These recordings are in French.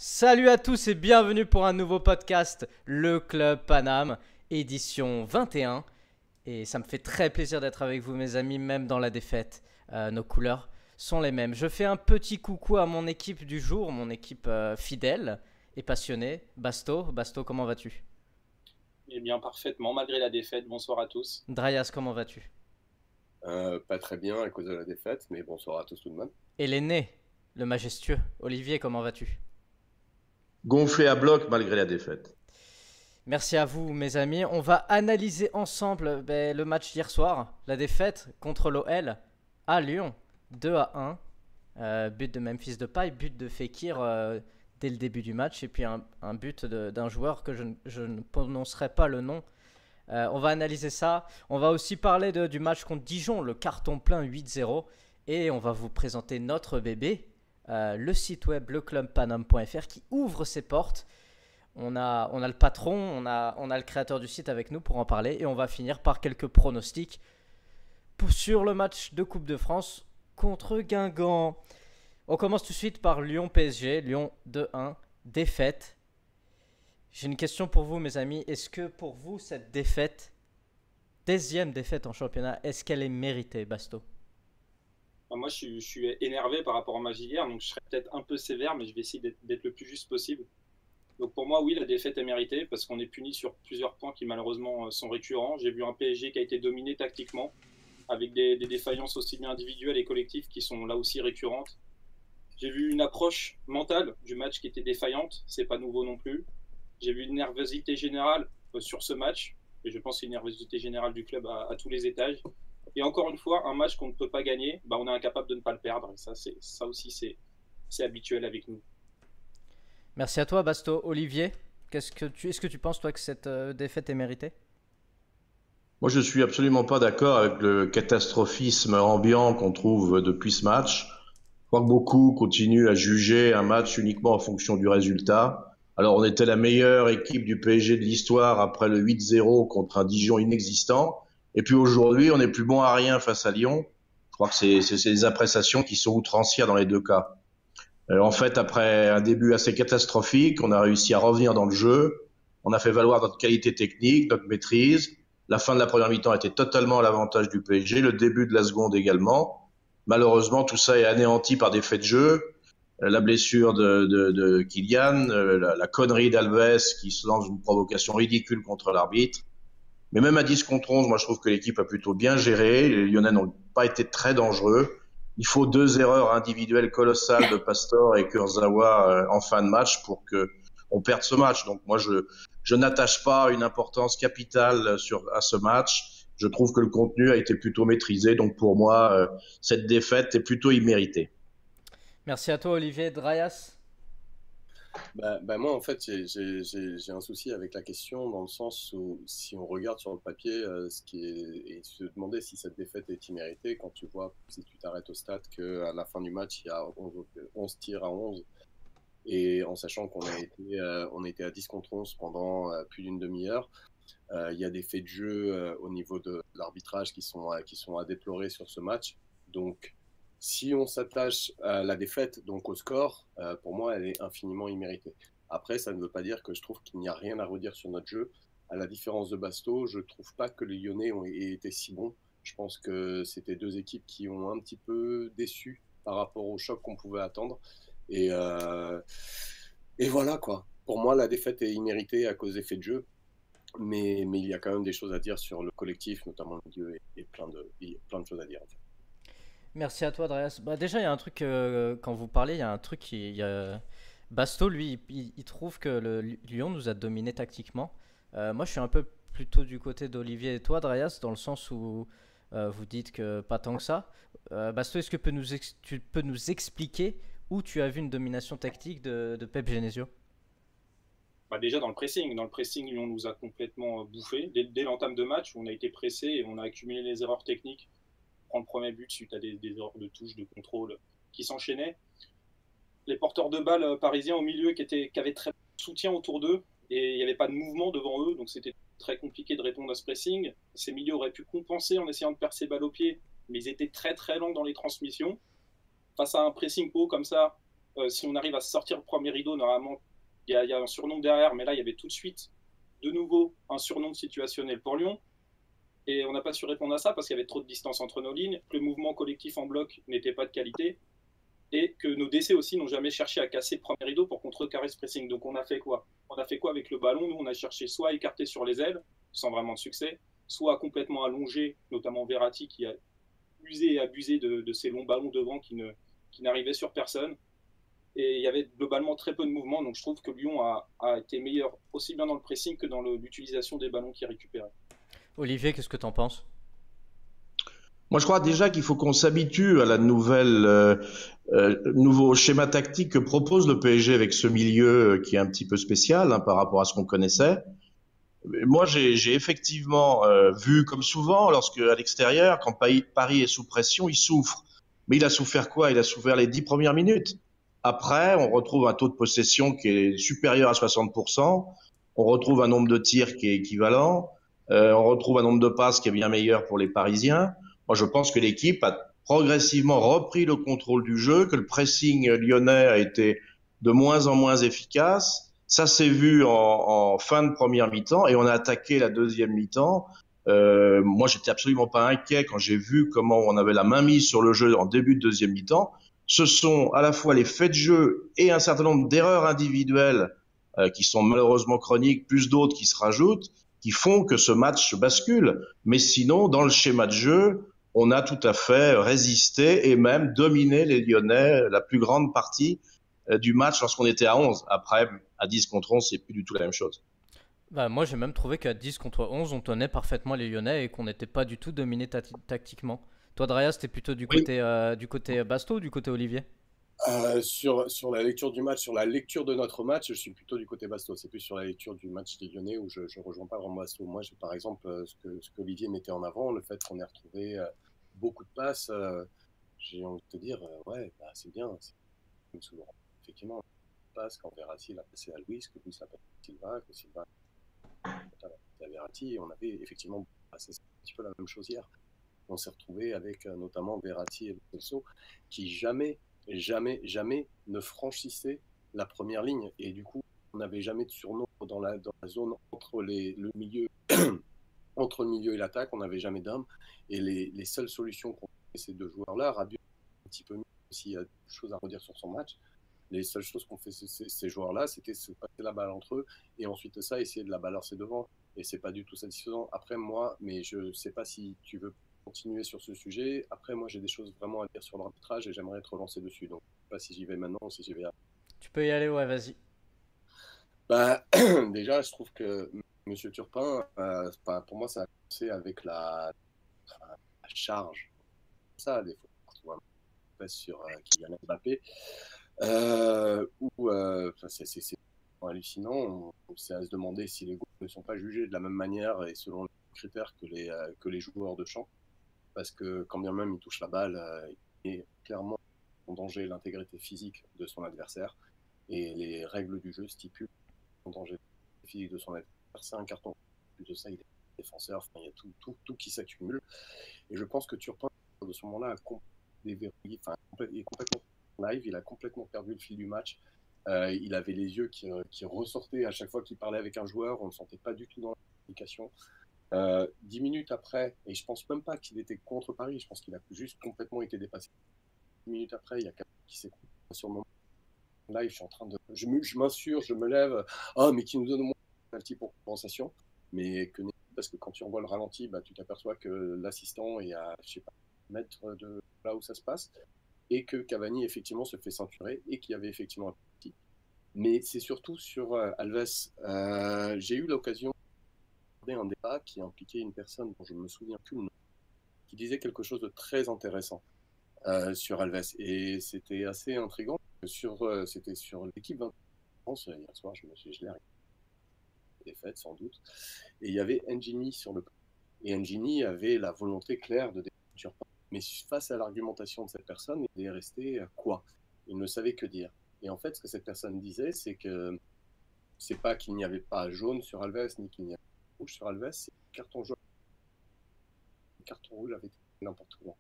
Salut à tous et bienvenue pour un nouveau podcast, le Club Paname, édition 21. Et ça me fait très plaisir d'être avec vous mes amis, même dans la défaite. Nos couleurs sont les mêmes. Je fais un petit coucou à mon équipe du jour, mon équipe fidèle et passionnée. Basto, comment vas-tu? Eh bien, parfaitement, malgré la défaite. Bonsoir à tous. Dryas, comment vas-tu? Pas très bien à cause de la défaite, mais bonsoir à tous tout de même. Et l'aîné, le majestueux, Olivier, comment vas-tu? Gonflé à bloc malgré la défaite. Merci à vous, mes amis. On va analyser ensemble le match d'hier soir, la défaite contre l'OL à Lyon, 2-1. But de Memphis Depay, but de Fekir dès le début du match, et puis un but d'un joueur que je ne prononcerai pas le nom. On va analyser ça. On va aussi parler du match contre Dijon, le carton plein 8-0. Et on va vous présenter notre bébé, le site web leclubpaname.fr qui ouvre ses portes. On a le patron, on a le créateur du site avec nous pour en parler. Et on va finir par quelques pronostics sur le match de Coupe de France contre Guingamp. On commence tout de suite par Lyon-PSG. Lyon 2-1, défaite. J'ai une question pour vous, mes amis. Est-ce que pour vous, cette défaite, deuxième défaite en championnat, est-ce qu'elle est méritée, Basto? Moi, je suis énervé par rapport au match d'hier, donc je serai peut-être un peu sévère, mais je vais essayer d'être le plus juste possible. Donc pour moi, oui, la défaite est méritée, parce qu'on est puni sur plusieurs points qui malheureusement sont récurrents. J'ai vu un PSG qui a été dominé tactiquement, avec des défaillances aussi bien individuelles et collectives qui sont là aussi récurrentes. J'ai vu une approche mentale du match qui était défaillante, c'est pas nouveau non plus. J'ai vu une nervosité générale sur ce match, et je pense que c'est une nervosité générale du club à tous les étages. Et encore une fois, un match qu'on ne peut pas gagner, on est incapable de ne pas le perdre. Et ça aussi, c'est habituel avec nous. Merci à toi, Basto. Olivier, est-ce que tu penses, toi, que cette défaite est méritée? Moi, je suis absolument pas d'accord avec le catastrophisme ambiant qu'on trouve depuis ce match. Je crois que beaucoup continuent à juger un match uniquement en fonction du résultat. Alors, on était la meilleure équipe du PSG de l'histoire après le 8-0 contre un Dijon inexistant. Et puis aujourd'hui, on n'est plus bon à rien face à Lyon. Je crois que c'est des appréciations qui sont outrancières dans les deux cas. En fait, après un début assez catastrophique, on a réussi à revenir dans le jeu. On a fait valoir notre qualité technique, notre maîtrise. La fin de la première mi-temps était totalement à l'avantage du PSG, le début de la seconde également. Malheureusement, tout ça est anéanti par des faits de jeu. La blessure de Kylian, la connerie d'Alves qui se lance une provocation ridicule contre l'arbitre. Mais même à 10 contre 11, moi je trouve que l'équipe a plutôt bien géré. Les Lyonnais n'ont pas été très dangereux. Il faut deux erreurs individuelles colossales de Pastore et Kurzawa en fin de match pour que on perde ce match. Donc moi je n'attache pas une importance capitale à ce match. Je trouve que le contenu a été plutôt maîtrisé. Donc pour moi, cette défaite est plutôt imméritée. Merci à toi, Olivier. Dryas? Moi, en fait, j'ai un souci avec la question dans le sens où, si on regarde sur le papier, et se demander si cette défaite est imméritée, quand tu vois, si tu t'arrêtes au stade, qu'à la fin du match, il y a 11 tirs à 11, et en sachant on était à 10 contre 11 pendant plus d'une demi-heure, il y a des faits de jeu au niveau de l'arbitrage qui sont à déplorer sur ce match. Donc, si on s'attache à la défaite, donc au score, pour moi, elle est infiniment imméritée. Après, ça ne veut pas dire que je trouve qu'il n'y a rien à redire sur notre jeu. À la différence de Basto, je ne trouve pas que les Lyonnais aient été si bons. Je pense que c'était deux équipes qui ont un petit peu déçu par rapport au choc qu'on pouvait attendre. Et, euh, et voilà, quoi. Pour moi, la défaite est imméritée à cause des faits de jeu. Mais il y a quand même des choses à dire sur le collectif, notamment le milieu, et il y a plein de choses à dire, en fait. Merci à toi, Dryas. Déjà, il y a un truc, quand vous parlez, il y a un truc Basto, lui, il trouve que le Lyon nous a dominé tactiquement. Moi, je suis un peu plutôt du côté d'Olivier et toi, Dryas, dans le sens où vous dites que pas tant que ça. Basto, est-ce que tu peux nous expliquer où tu as vu une domination tactique de Pep Genesio? Déjà dans le pressing. Dans le pressing, Lyon nous a complètement bouffé. Dès l'entame de match, on a été pressé et on a accumulé les erreurs techniques. On prend le premier but suite à des erreurs de touche, de contrôle qui s'enchaînaient. Les porteurs de balles parisiens au milieu qui avaient très peu de soutien autour d'eux et il n'y avait pas de mouvement devant eux, donc c'était très compliqué de répondre à ce pressing. Ces milieux auraient pu compenser en essayant de percer balles au pied, mais ils étaient très très lents dans les transmissions. Face à un pressing haut comme ça, Si on arrive à sortir le premier rideau, normalement, il y a un surnom derrière, mais là, il y avait tout de suite, de nouveau, un surnom situationnel pour Lyon. Et on n'a pas su répondre à ça parce qu'il y avait trop de distance entre nos lignes, que le mouvement collectif en bloc n'était pas de qualité, et que nos DC aussi n'ont jamais cherché à casser le premier rideau pour contrecarrer ce pressing. Donc on a fait quoi? On a fait quoi avec le ballon? Nous, on a cherché soit à écarter sur les ailes, sans vraiment de succès, soit à complètement allonger, notamment Verratti qui a usé et abusé de ces longs ballons devant qui n'arrivaient sur personne. Et il y avait globalement très peu de mouvement, donc je trouve que Lyon a été meilleur aussi bien dans le pressing que dans l'utilisation des ballons qu'il récupérait. Olivier, qu'est-ce que t'en penses? Moi, je crois déjà qu'il faut qu'on s'habitue à la nouveau schéma tactique que propose le PSG avec ce milieu qui est un petit peu spécial par rapport à ce qu'on connaissait. Moi, j'ai effectivement vu, comme souvent, lorsque à l'extérieur, quand Paris est sous pression, il souffre. Mais il a souffert quoi? Il a souffert les 10 premières minutes. Après, on retrouve un taux de possession qui est supérieur à 60%. On retrouve un nombre de tirs qui est équivalent. On retrouve un nombre de passes qui est bien meilleur pour les Parisiens. Moi, je pense que l'équipe a progressivement repris le contrôle du jeu, que le pressing lyonnais a été de moins en moins efficace. Ça s'est vu en fin de première mi-temps et on a attaqué la deuxième mi-temps. Moi, j'étais absolument pas inquiet quand j'ai vu comment on avait la main mise sur le jeu en début de deuxième mi-temps. Ce sont à la fois les faits de jeu et un certain nombre d'erreurs individuelles qui sont malheureusement chroniques, plus d'autres qui se rajoutent, qui font que ce match bascule. Mais sinon, dans le schéma de jeu, on a tout à fait résisté et même dominé les Lyonnais la plus grande partie du match lorsqu'on était à 11. Après, à 10 contre 11, c'est plus du tout la même chose. Bah, moi, j'ai même trouvé qu'à 10 contre 11, on tenait parfaitement les Lyonnais et qu'on n'était pas du tout dominé tactiquement. Toi, Drea, c'était plutôt Oui. du côté Basto ou du côté Olivier? Sur la lecture du match, sur la lecture de notre match, je suis plutôt du côté Basto. C'est plus sur la lecture du match des Lyonnais où je ne rejoins pas vraiment Basto. Moi, par exemple, ce qu'Olivier mettait en avant, le fait qu'on ait retrouvé beaucoup de passes, j'ai envie de te dire, ouais, bah, c'est bien. Comme souvent. Effectivement, on passe quand Verratti l'a passé à Luis, que Luis l'a passé à Silva, que Silva l'a passé à Verratti. On avait effectivement passé un petit peu la même chose hier. On s'est retrouvé avec notamment Verratti et Celso qui jamais ne franchissaient la première ligne. Et du coup, on n'avait jamais de surnom dans la zone entre le milieu entre le milieu et l'attaque. On n'avait jamais d'hommes. Et les seules solutions qu'ont ces deux joueurs-là, Rabiot un petit peu mieux s'il y a des choses à redire sur son match. Les seules choses qu'ont fait ces joueurs-là, c'était se passer la balle entre eux et ensuite de ça, essayer de la balancer devant. Et c'est pas du tout satisfaisant. Après, moi, mais je sais pas si tu veux continuer sur ce sujet. Après, moi, j'ai des choses vraiment à dire sur l'arbitrage et j'aimerais être relancé dessus. Donc, je sais pas si j'y vais maintenant ou si j'y vais après. Tu peux y aller, ouais, vas-y. Bah, déjà, je trouve que Monsieur Turpin, pour moi, ça a commencé avec la charge. Ça, des fois, on passe sur Kylian Mbappé. C'est hallucinant. C'est à se demander si les goals ne sont pas jugés de la même manière et selon les critères que les joueurs de champ. Parce que quand bien même il touche la balle, il est clairement en danger l'intégrité physique de son adversaire. Et les règles du jeu stipulent en danger physique de son adversaire. C'est un carton. Plus de ça, il est défenseur. Enfin, il y a tout qui s'accumule. Et je pense que Turpin, de ce moment-là, il est complètement live, il a complètement perdu le fil du match. Il avait les yeux qui ressortaient à chaque fois qu'il parlait avec un joueur, on ne le sentait pas du tout dans la communication. 10 minutes après, et je pense même pas qu'il était contre Paris, je pense qu'il a juste complètement été dépassé. 10 minutes après, il y a quelqu'un qui s'est sur mon live, je suis en train de. Je m'assure, je me lève, mais qui nous donne au moins un petit pour compensation, mais que parce que quand tu revois le ralenti, bah, tu t'aperçois que l'assistant est à, je sais pas, mètre de là où ça se passe, et que Cavani effectivement se fait ceinturer, et qu'il y avait effectivement un petit. Mais c'est surtout sur Alves. J'ai eu l'occasion de regarder un débat qui impliquait une personne dont je ne me souviens plus le nom, qui disait quelque chose de très intéressant sur Alves. Et c'était assez intriguant. C'était sur l'équipe 20 France, hier soir, je l'ai regardé, défaite sans doute. Et il y avait Ngini sur le. Et Ngini avait la volonté claire de défendre. Mais face à l'argumentation de cette personne, il est resté quoi? Il ne savait que dire. Et en fait, ce que cette personne disait, c'est que c'est pas qu'il n'y avait pas jaune sur Alves, ni qu'il n'y avait pas rouge sur Alves, c'est carton jaune. Le carton rouge avait été n'importe comment.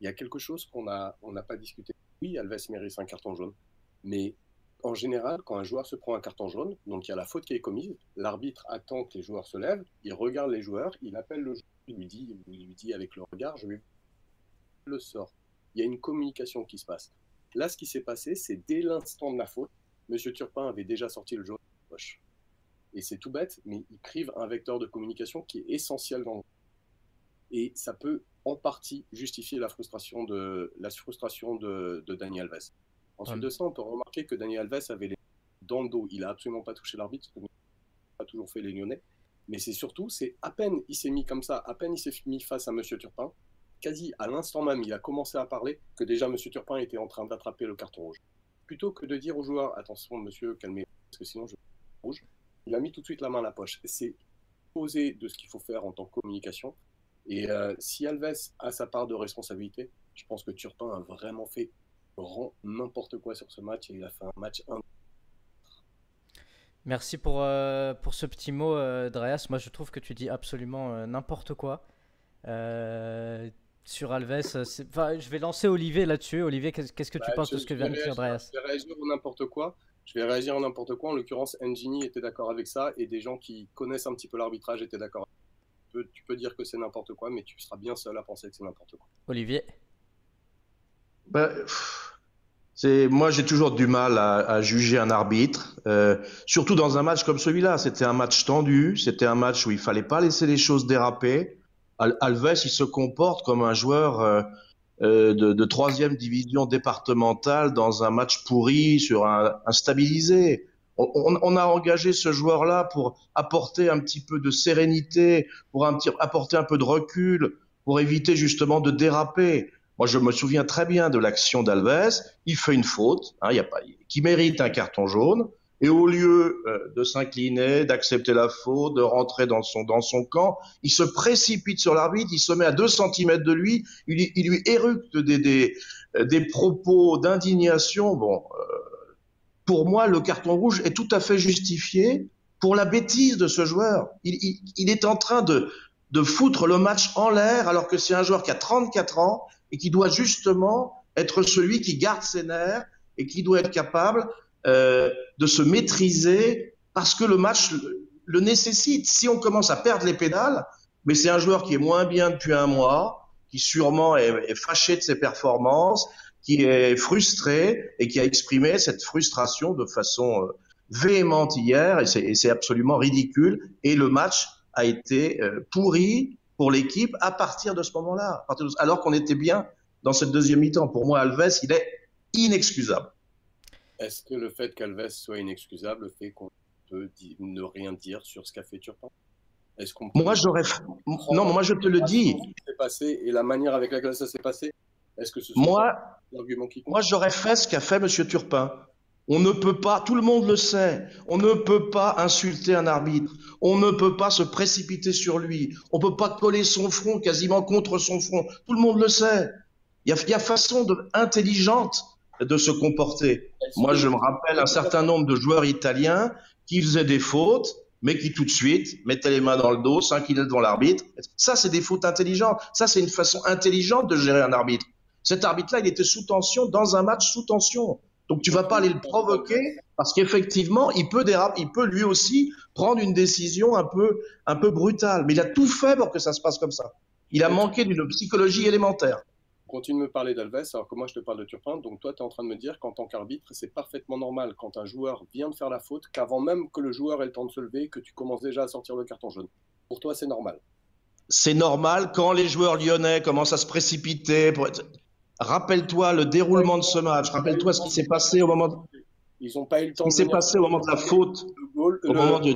Il y a quelque chose qu'on n'a pas discuté. Oui, Alves mérite un carton jaune. Mais en général, quand un joueur se prend un carton jaune, donc il y a la faute qui est commise, l'arbitre attend que les joueurs se lèvent, il regarde les joueurs, il appelle le joueur, il lui dit avec le regard, je vais le sort. Il y a une communication qui se passe. Là, ce qui s'est passé, c'est dès l'instant de la faute, Monsieur Turpin avait déjà sorti le jaune de la poche. Et c'est tout bête, mais il prive un vecteur de communication qui est essentiel dans le jeu. Et ça peut en partie justifier la frustration de Dani Alves. Ensuite de ça, on peut remarquer que Dani Alves avait les dans le dos. Il n'a absolument pas touché l'arbitre, parce qu'il n'a pas toujours fait les Lyonnais. Mais c'est surtout, c'est à peine il s'est mis comme ça, à peine il s'est mis face à Monsieur Turpin, quasi à l'instant même, il a commencé à parler, que déjà Monsieur Turpin était en train d'attraper le carton rouge. Plutôt que de dire aux joueurs, attention monsieur, calmez-vous, parce que sinon je vais rouge, il a mis tout de suite la main à la poche. C'est posé de ce qu'il faut faire en tant que communication. Et si Alves a sa part de responsabilité, je pense que Turpin a vraiment fait n'importe quoi sur ce match et il a fait un match Merci pour ce petit mot, Dreas. Moi, je trouve que tu dis absolument n'importe quoi. Sur Alves, enfin, je vais lancer Olivier là-dessus. Olivier, qu'est-ce que tu penses de ce que vient de dire Dreas? Je vais réagir au n'importe quoi. Je vais réagir à n'importe quoi. En l'occurrence, Ngini était d'accord avec ça et des gens qui connaissent un petit peu l'arbitrage étaient d'accord. Tu peux dire que c'est n'importe quoi, mais tu seras bien seul à penser que c'est n'importe quoi. Olivier? Moi, j'ai toujours du mal à juger un arbitre, surtout dans un match comme celui-là. C'était un match tendu, c'était un match où il fallait pas laisser les choses déraper. Alves, il se comporte comme un joueur de troisième division départementale dans un match pourri sur un stabilisé. On a engagé ce joueur-là pour apporter un petit peu de sérénité, pour apporter un peu de recul, pour éviter justement de déraper. Moi, je me souviens très bien de l'action d'Alves. Il fait une faute, qui mérite un carton jaune. Et au lieu de s'incliner, d'accepter la faute, de rentrer dans son camp, il se précipite sur l'arbitre, il se met à 2 centimètres de lui, il lui éructe des propos d'indignation. Bon, pour moi, le carton rouge est tout à fait justifié pour la bêtise de ce joueur. Il est en train de foutre le match en l'air alors que c'est un joueur qui a 34 ans et qui doit justement être celui qui garde ses nerfs et qui doit être capable de se maîtriser parce que le match le nécessite. Si on commence à perdre les pédales, mais c'est un joueur qui est moins bien depuis un mois, qui sûrement est fâché de ses performances, qui est frustré et qui a exprimé cette frustration de façon véhémente hier et c'est absolument ridicule. Et le match a été pourri pour l'équipe à partir de ce moment-là, alors qu'on était bien dans cette deuxième mi-temps. Pour moi, Alves, il est inexcusable. Est-ce que le fait qu'Alves soit inexcusable fait qu'on peut ne rien dire sur ce qu'a fait Turpin? Est-ce qu'on peut moi, je te le dis. S'est passé et la manière avec laquelle ça s'est passé, est-ce que ce sont l'argument qui compte? Moi, j'aurais fait ce qu'a fait Monsieur Turpin. On ne peut pas, tout le monde le sait, on ne peut pas insulter un arbitre, on ne peut pas se précipiter sur lui, on peut pas coller son front quasiment contre son front, tout le monde le sait. Il y a façon intelligente de se comporter. Moi, je me rappelle un certain nombre de joueurs italiens qui faisaient des fautes, mais qui tout de suite mettaient les mains dans le dos, s'inclinaient devant l'arbitre. Ça, c'est des fautes intelligentes. Ça, c'est une façon intelligente de gérer un arbitre. Cet arbitre-là, il était sous tension dans un match sous tension. Donc tu vas pas aller le provoquer parce qu'effectivement, il peut lui aussi prendre une décision un peu brutale. Mais il a tout fait pour que ça se passe comme ça. Il a manqué d'une psychologie élémentaire. Continue de me parler d'Alves alors que moi je te parle de Turpin. Donc toi tu es en train de me dire qu'en tant qu'arbitre, c'est parfaitement normal quand un joueur vient de faire la faute, qu'avant même que le joueur ait le temps de se lever, que tu commences déjà à sortir le carton jaune. Pour toi c'est normal? C'est normal quand les joueurs lyonnais commencent à se précipiter. Rappelle-toi le déroulement de ce match. Rappelle-toi ce qui s'est passé au moment. Ils n'ont pas eu le temps. Ce qui s'est passé au moment de la faute, au moment du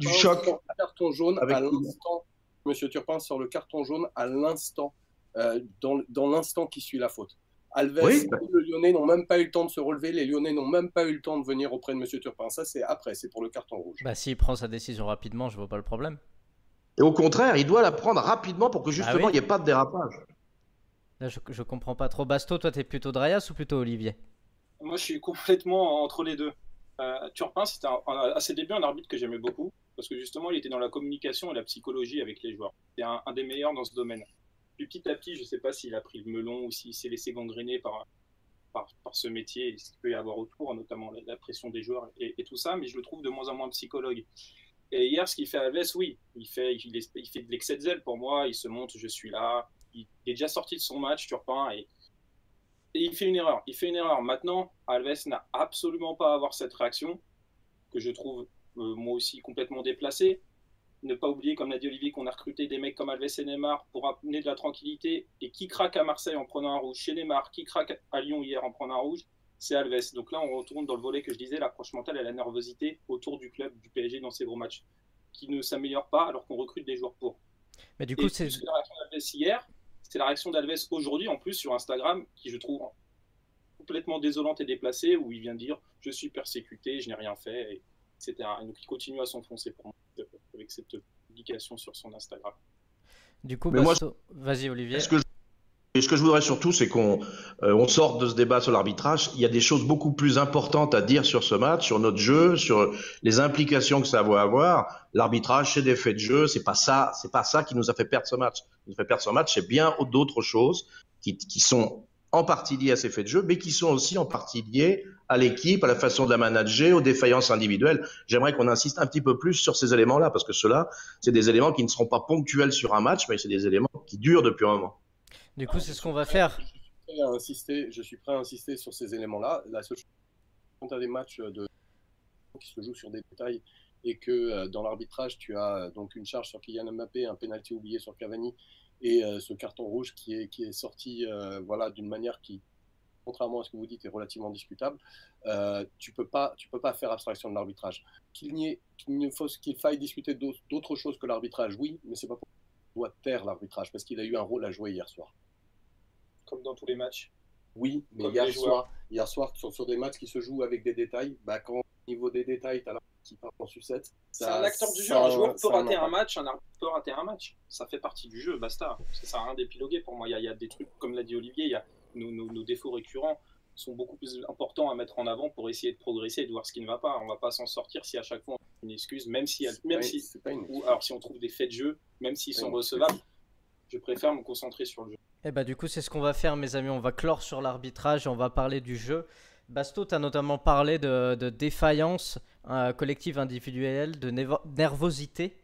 choc. Le carton jaune à l'instant. Monsieur Turpin sort le carton jaune à l'instant, dans l'instant qui suit la faute. Alves et le Lyonnais n'ont même pas eu le temps de se relever. Les Lyonnais n'ont même pas eu le temps de venir auprès de Monsieur Turpin. Ça c'est après, c'est pour le carton rouge. Bah s'il prend sa décision rapidement, je vois pas le problème. Et au contraire, il doit la prendre rapidement pour que justement il n'y ait pas de dérapage. Là, je comprends pas trop. Basto, toi, t'es plutôt Dreas ou plutôt Olivier? Moi, je suis complètement entre les deux. Turpin, c'était à ses débuts un arbitre que j'aimais beaucoup, parce que justement, il était dans la communication et la psychologie avec les joueurs. C'était un des meilleurs dans ce domaine. Puis petit à petit, je sais pas s'il a pris le melon ou s'il s'est laissé gangréner par ce métier et ce qu'il peut y avoir autour, notamment la pression des joueurs et tout ça, mais je le trouve de moins en moins psychologue. Et hier, ce qu'il fait à Alves, oui, il fait de l'excès de zèle pour moi, il se montre, je suis là, il est déjà sorti de son match, Turpin, et il fait une erreur. Il fait une erreur. Maintenant, Alves n'a absolument pas à avoir cette réaction, que je trouve moi aussi complètement déplacée. Ne pas oublier, comme l'a dit Olivier, qu'on a recruté des mecs comme Alves et Neymar pour amener de la tranquillité. Et qui craque à Marseille en prenant un rouge chez Neymar, qui craque à Lyon hier en prenant un rouge, c'est Alves. Donc là, on retourne dans le volet que je disais, l'approche mentale et la nervosité autour du club, du PSG dans ces gros matchs, qui ne s'améliore pas alors qu'on recrute des joueurs pour. Mais du coup, c'est la réaction d'Alves hier, c'est la réaction d'Alves aujourd'hui, en plus, sur Instagram, qui je trouve complètement désolante et déplacée, où il vient de dire « je suis persécuté, je n'ai rien fait », etc. Et donc il continue à s'enfoncer pour moi avec cette publication sur son Instagram. Du coup, vas-y Olivier. Ce que je voudrais surtout, c'est qu'on sorte de ce débat sur l'arbitrage. Il y a des choses beaucoup plus importantes à dire sur ce match, sur notre jeu, sur les implications que ça va avoir. L'arbitrage, c'est des faits de jeu, c'est pas ça qui nous a fait perdre ce match. Ce qui nous a fait perdre ce match, c'est bien d'autres choses qui sont en partie liées à ces faits de jeu, mais qui sont aussi en partie liées à l'équipe, à la façon de la manager, aux défaillances individuelles. J'aimerais qu'on insiste un petit peu plus sur ces éléments-là, parce que ceux-là, c'est des éléments qui ne seront pas ponctuels sur un match, mais c'est des éléments qui durent depuis un moment. Du coup, c'est ce qu'on va faire. Je suis prêt à insister sur ces éléments-là. La seule chose, quand tu as des matchs qui se jouent sur des détails et que dans l'arbitrage, tu as donc une charge sur Kylian Mbappé, un penalty oublié sur Cavani et ce carton rouge qui est sorti voilà, d'une manière qui, contrairement à ce que vous dites, est relativement discutable, tu peux pas faire abstraction de l'arbitrage. Qu'il faille discuter d'autres choses que l'arbitrage, oui, mais c'est pas pour qu'on doit taire l'arbitrage, parce qu'il a eu un rôle à jouer hier soir. Comme dans tous les matchs. Oui, mais hier soir, sur des matchs qui se jouent avec des détails, quand au niveau des détails, tu as l'arbitre qui part en sucette. C'est un acteur du jeu, un joueur peut rater un match, un arbitre peut rater un match. Ça fait partie du jeu, basta. Ça sert à rien d'épiloguer pour moi. Il y a des trucs, comme l'a dit Olivier, il y a nos défauts récurrents sont beaucoup plus importants à mettre en avant pour essayer de progresser et de voir ce qui ne va pas. On ne va pas s'en sortir si à chaque fois on trouve une excuse, alors si on trouve des faits de jeu, même s'ils sont recevables, je préfère me concentrer sur le jeu. Et bah du coup c'est ce qu'on va faire mes amis, on va clore sur l'arbitrage et on va parler du jeu. Basto, tu as notamment parlé de défaillance collective individuelle, de nervosité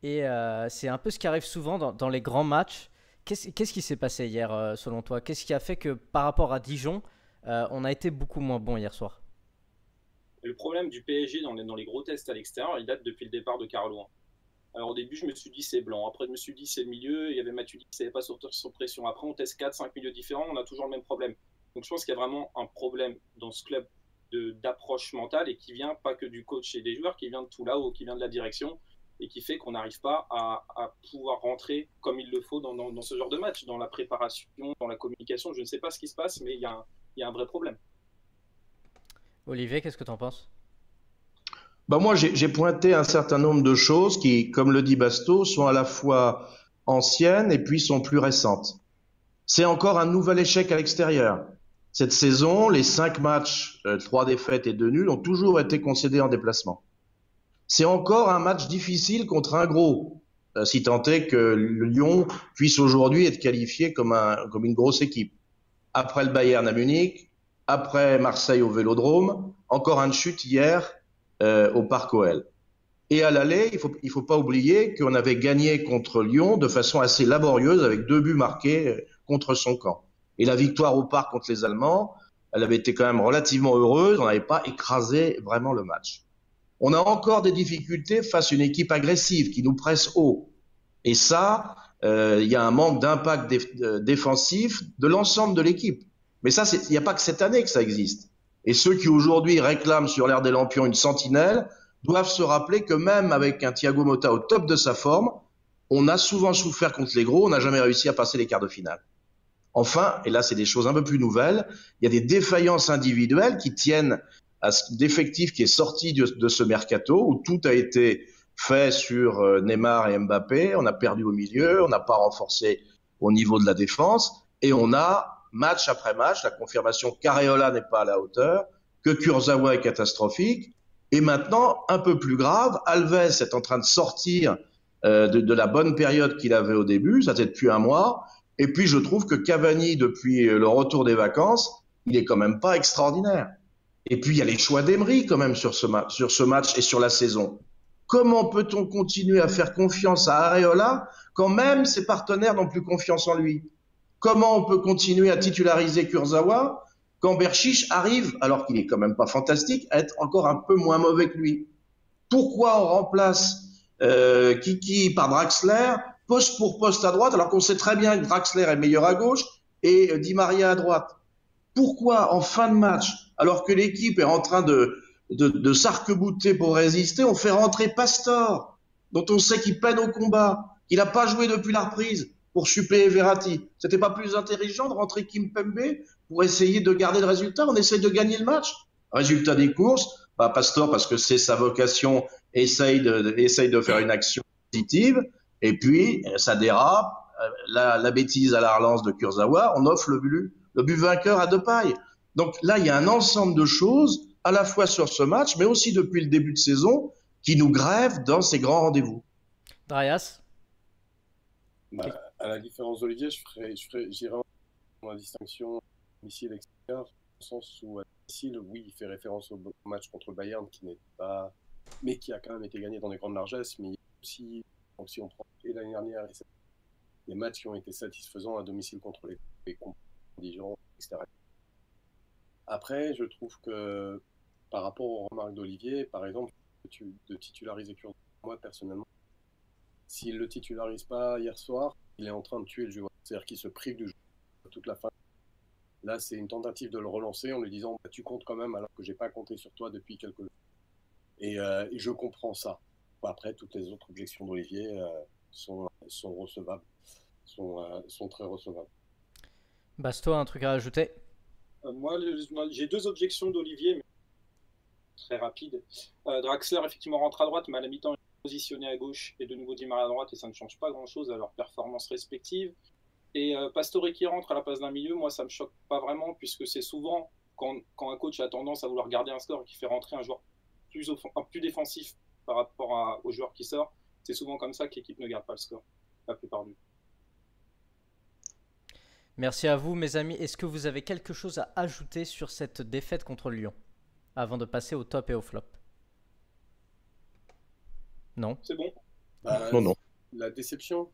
et c'est un peu ce qui arrive souvent dans les grands matchs. Qu'est-ce qui s'est passé hier selon toi? Qu'est-ce qui a fait que par rapport à Dijon, on a été beaucoup moins bon hier soir? Le problème du PSG dans les gros tests à l'extérieur, il date depuis le départ de Carlo. Alors au début, je me suis dit c'est blanc. Après, je me suis dit c'est le milieu. Il y avait Matuidi qui ne savait pas sortir sur pression. Après, on teste 4-5 milieux différents. On a toujours le même problème. Donc je pense qu'il y a vraiment un problème dans ce club d'approche mentale et qui vient pas que du coach et des joueurs, qui vient de tout là-haut, qui vient de la direction et qui fait qu'on n'arrive pas à pouvoir rentrer comme il le faut dans ce genre de match, dans la préparation, dans la communication. Je ne sais pas ce qui se passe, mais il y a un vrai problème. Olivier, qu'est-ce que tu en penses? Moi, j'ai pointé un certain nombre de choses qui, comme le dit Basto, sont à la fois anciennes et puis sont plus récentes. C'est encore un nouvel échec à l'extérieur. Cette saison, les 5 matchs, 3 défaites et 2 nuls, ont toujours été concédés en déplacement. C'est encore un match difficile contre un gros, si tant est que le Lyon puisse aujourd'hui être qualifié comme une grosse équipe. Après le Bayern à Munich, après Marseille au Vélodrome, encore un chute hier au Parc OL. Et à l'aller, il faut pas oublier qu'on avait gagné contre Lyon de façon assez laborieuse avec 2 buts marqués contre son camp. Et la victoire au Parc contre les Allemands, elle avait été quand même relativement heureuse, on n'avait pas écrasé vraiment le match. On a encore des difficultés face à une équipe agressive qui nous presse haut. Et ça, il y a un manque d'impact défensif de l'ensemble de l'équipe. Mais ça, il n'y a pas que cette année que ça existe. Et ceux qui aujourd'hui réclament sur l'Air des Lampions une sentinelle doivent se rappeler que même avec un Thiago Motta au top de sa forme, on a souvent souffert contre les gros, on n'a jamais réussi à passer les quarts de finale. Enfin, et là c'est des choses un peu plus nouvelles, il y a des défaillances individuelles qui tiennent à l'effectif qui est sorti de ce mercato où tout a été fait sur Neymar et Mbappé, on a perdu au milieu, on n'a pas renforcé au niveau de la défense et on a match après match la confirmation qu'Areola n'est pas à la hauteur, que Kurzawa est catastrophique et maintenant, un peu plus grave, Alves est en train de sortir de la bonne période qu'il avait au début, ça fait depuis un mois. Et puis, je trouve que Cavani, depuis le retour des vacances, il est quand même pas extraordinaire. Et puis il y a les choix d'Emery quand même sur ce match et sur la saison. Comment peut-on continuer à faire confiance à Areola quand même ses partenaires n'ont plus confiance en lui? Comment on peut continuer à titulariser Kurzawa quand Berchiche arrive, alors qu'il est quand même pas fantastique, à être encore un peu moins mauvais que lui? Pourquoi on remplace Kiki par Draxler, poste pour poste à droite, alors qu'on sait très bien que Draxler est meilleur à gauche et Di Maria à droite? Pourquoi en fin de match, alors que l'équipe est en train de s'arc-bouter pour résister, on fait rentrer Pastore, dont on sait qu'il peine au combat, qu'il n'a pas joué depuis la reprise, pour suppléer Verratti? C'était pas plus intelligent de rentrer Kimpembe pour essayer de garder le résultat? On essaye de gagner le match. Résultat des courses, Pastore, parce que c'est sa vocation, essaye de faire une action positive, et puis ça dérape, la bêtise à la relance de Kurzawa, on offre le but vainqueur à Depay. Donc là, il y a un ensemble de choses, à la fois sur ce match, mais aussi depuis le début de saison, qui nous grèvent dans ces grands rendez-vous. Dryas? Bah, à la différence d'Olivier, j'irai en la distinction domicile-extérieur, dans le sens où à domicile, oui, il fait référence au match contre le Bayern, qui n'est pas, mais qui a quand même été gagné dans des grandes largesses, mais aussi, donc si on prend l'année dernière, les matchs qui ont été satisfaisants à domicile contre les Dijon, etc. Après, je trouve que par rapport aux remarques d'Olivier, par exemple, de titulariser Kurzawa, moi personnellement, s'il ne le titularise pas hier soir, il est en train de tuer le joueur. C'est-à-dire qu'il se prive du jeu toute la fin. Là, c'est une tentative de le relancer en lui disant bah, tu comptes quand même alors que je n'ai pas compté sur toi depuis quelques jours. Et je comprends ça. Après, toutes les autres objections d'Olivier sont recevables, sont très recevables. Basto, un truc à ajouter? Moi, j'ai 2 objections d'Olivier, mais très rapides. Draxler, effectivement, rentre à droite, mais à la mi-temps, il est positionné à gauche et de nouveau Di Maria à droite, et ça ne change pas grand-chose à leurs performances respectives. Et Pastore qui rentre à la place d'un milieu, moi, ça me choque pas vraiment, puisque c'est souvent quand un coach a tendance à vouloir garder un score et qui fait rentrer un joueur plus défensif par rapport au joueur qui sort, c'est souvent comme ça que l'équipe ne garde pas le score, la plupart du temps. Merci à vous, mes amis. Est-ce que vous avez quelque chose à ajouter sur cette défaite contre Lyon avant de passer au top et au flop? Non? C'est bon. Non. La déception,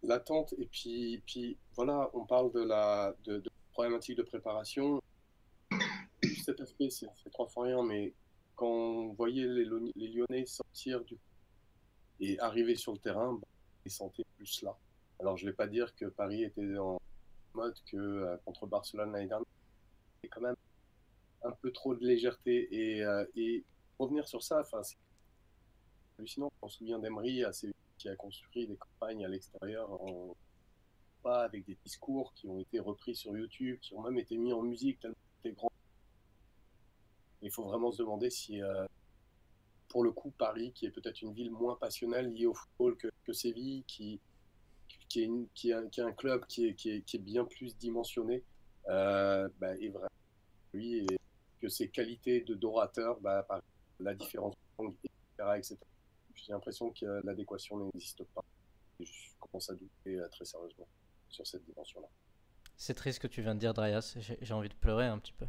l'attente, et puis voilà, on parle de problématique de préparation. Cet aspect, c'est 3 fois rien, mais quand on voyait les Lyonnais sortir et arriver sur le terrain, ils sentaient plus là. Alors, je ne vais pas dire que Paris était en mode que contre Barcelone l'année dernière. C'est quand même un peu trop de légèreté. Et revenir sur ça, c'est hallucinant. On se souvient d'Emery qui a construit des campagnes à l'extérieur, pas avec des discours qui ont été repris sur YouTube, qui ont même été mis en musique tellement c'était grand. Il faut vraiment se demander si, pour le coup, Paris, qui est peut-être une ville moins passionnelle liée au football que Séville, qui est un club qui est bien plus dimensionné, est vrai. Lui, et que ses qualités d'orateur, par la différence de langue, etc. J'ai l'impression que l'adéquation n'existe pas. Et je commence à douter très sérieusement sur cette dimension-là. C'est triste ce que tu viens de dire, Dryas. J'ai envie de pleurer un petit peu.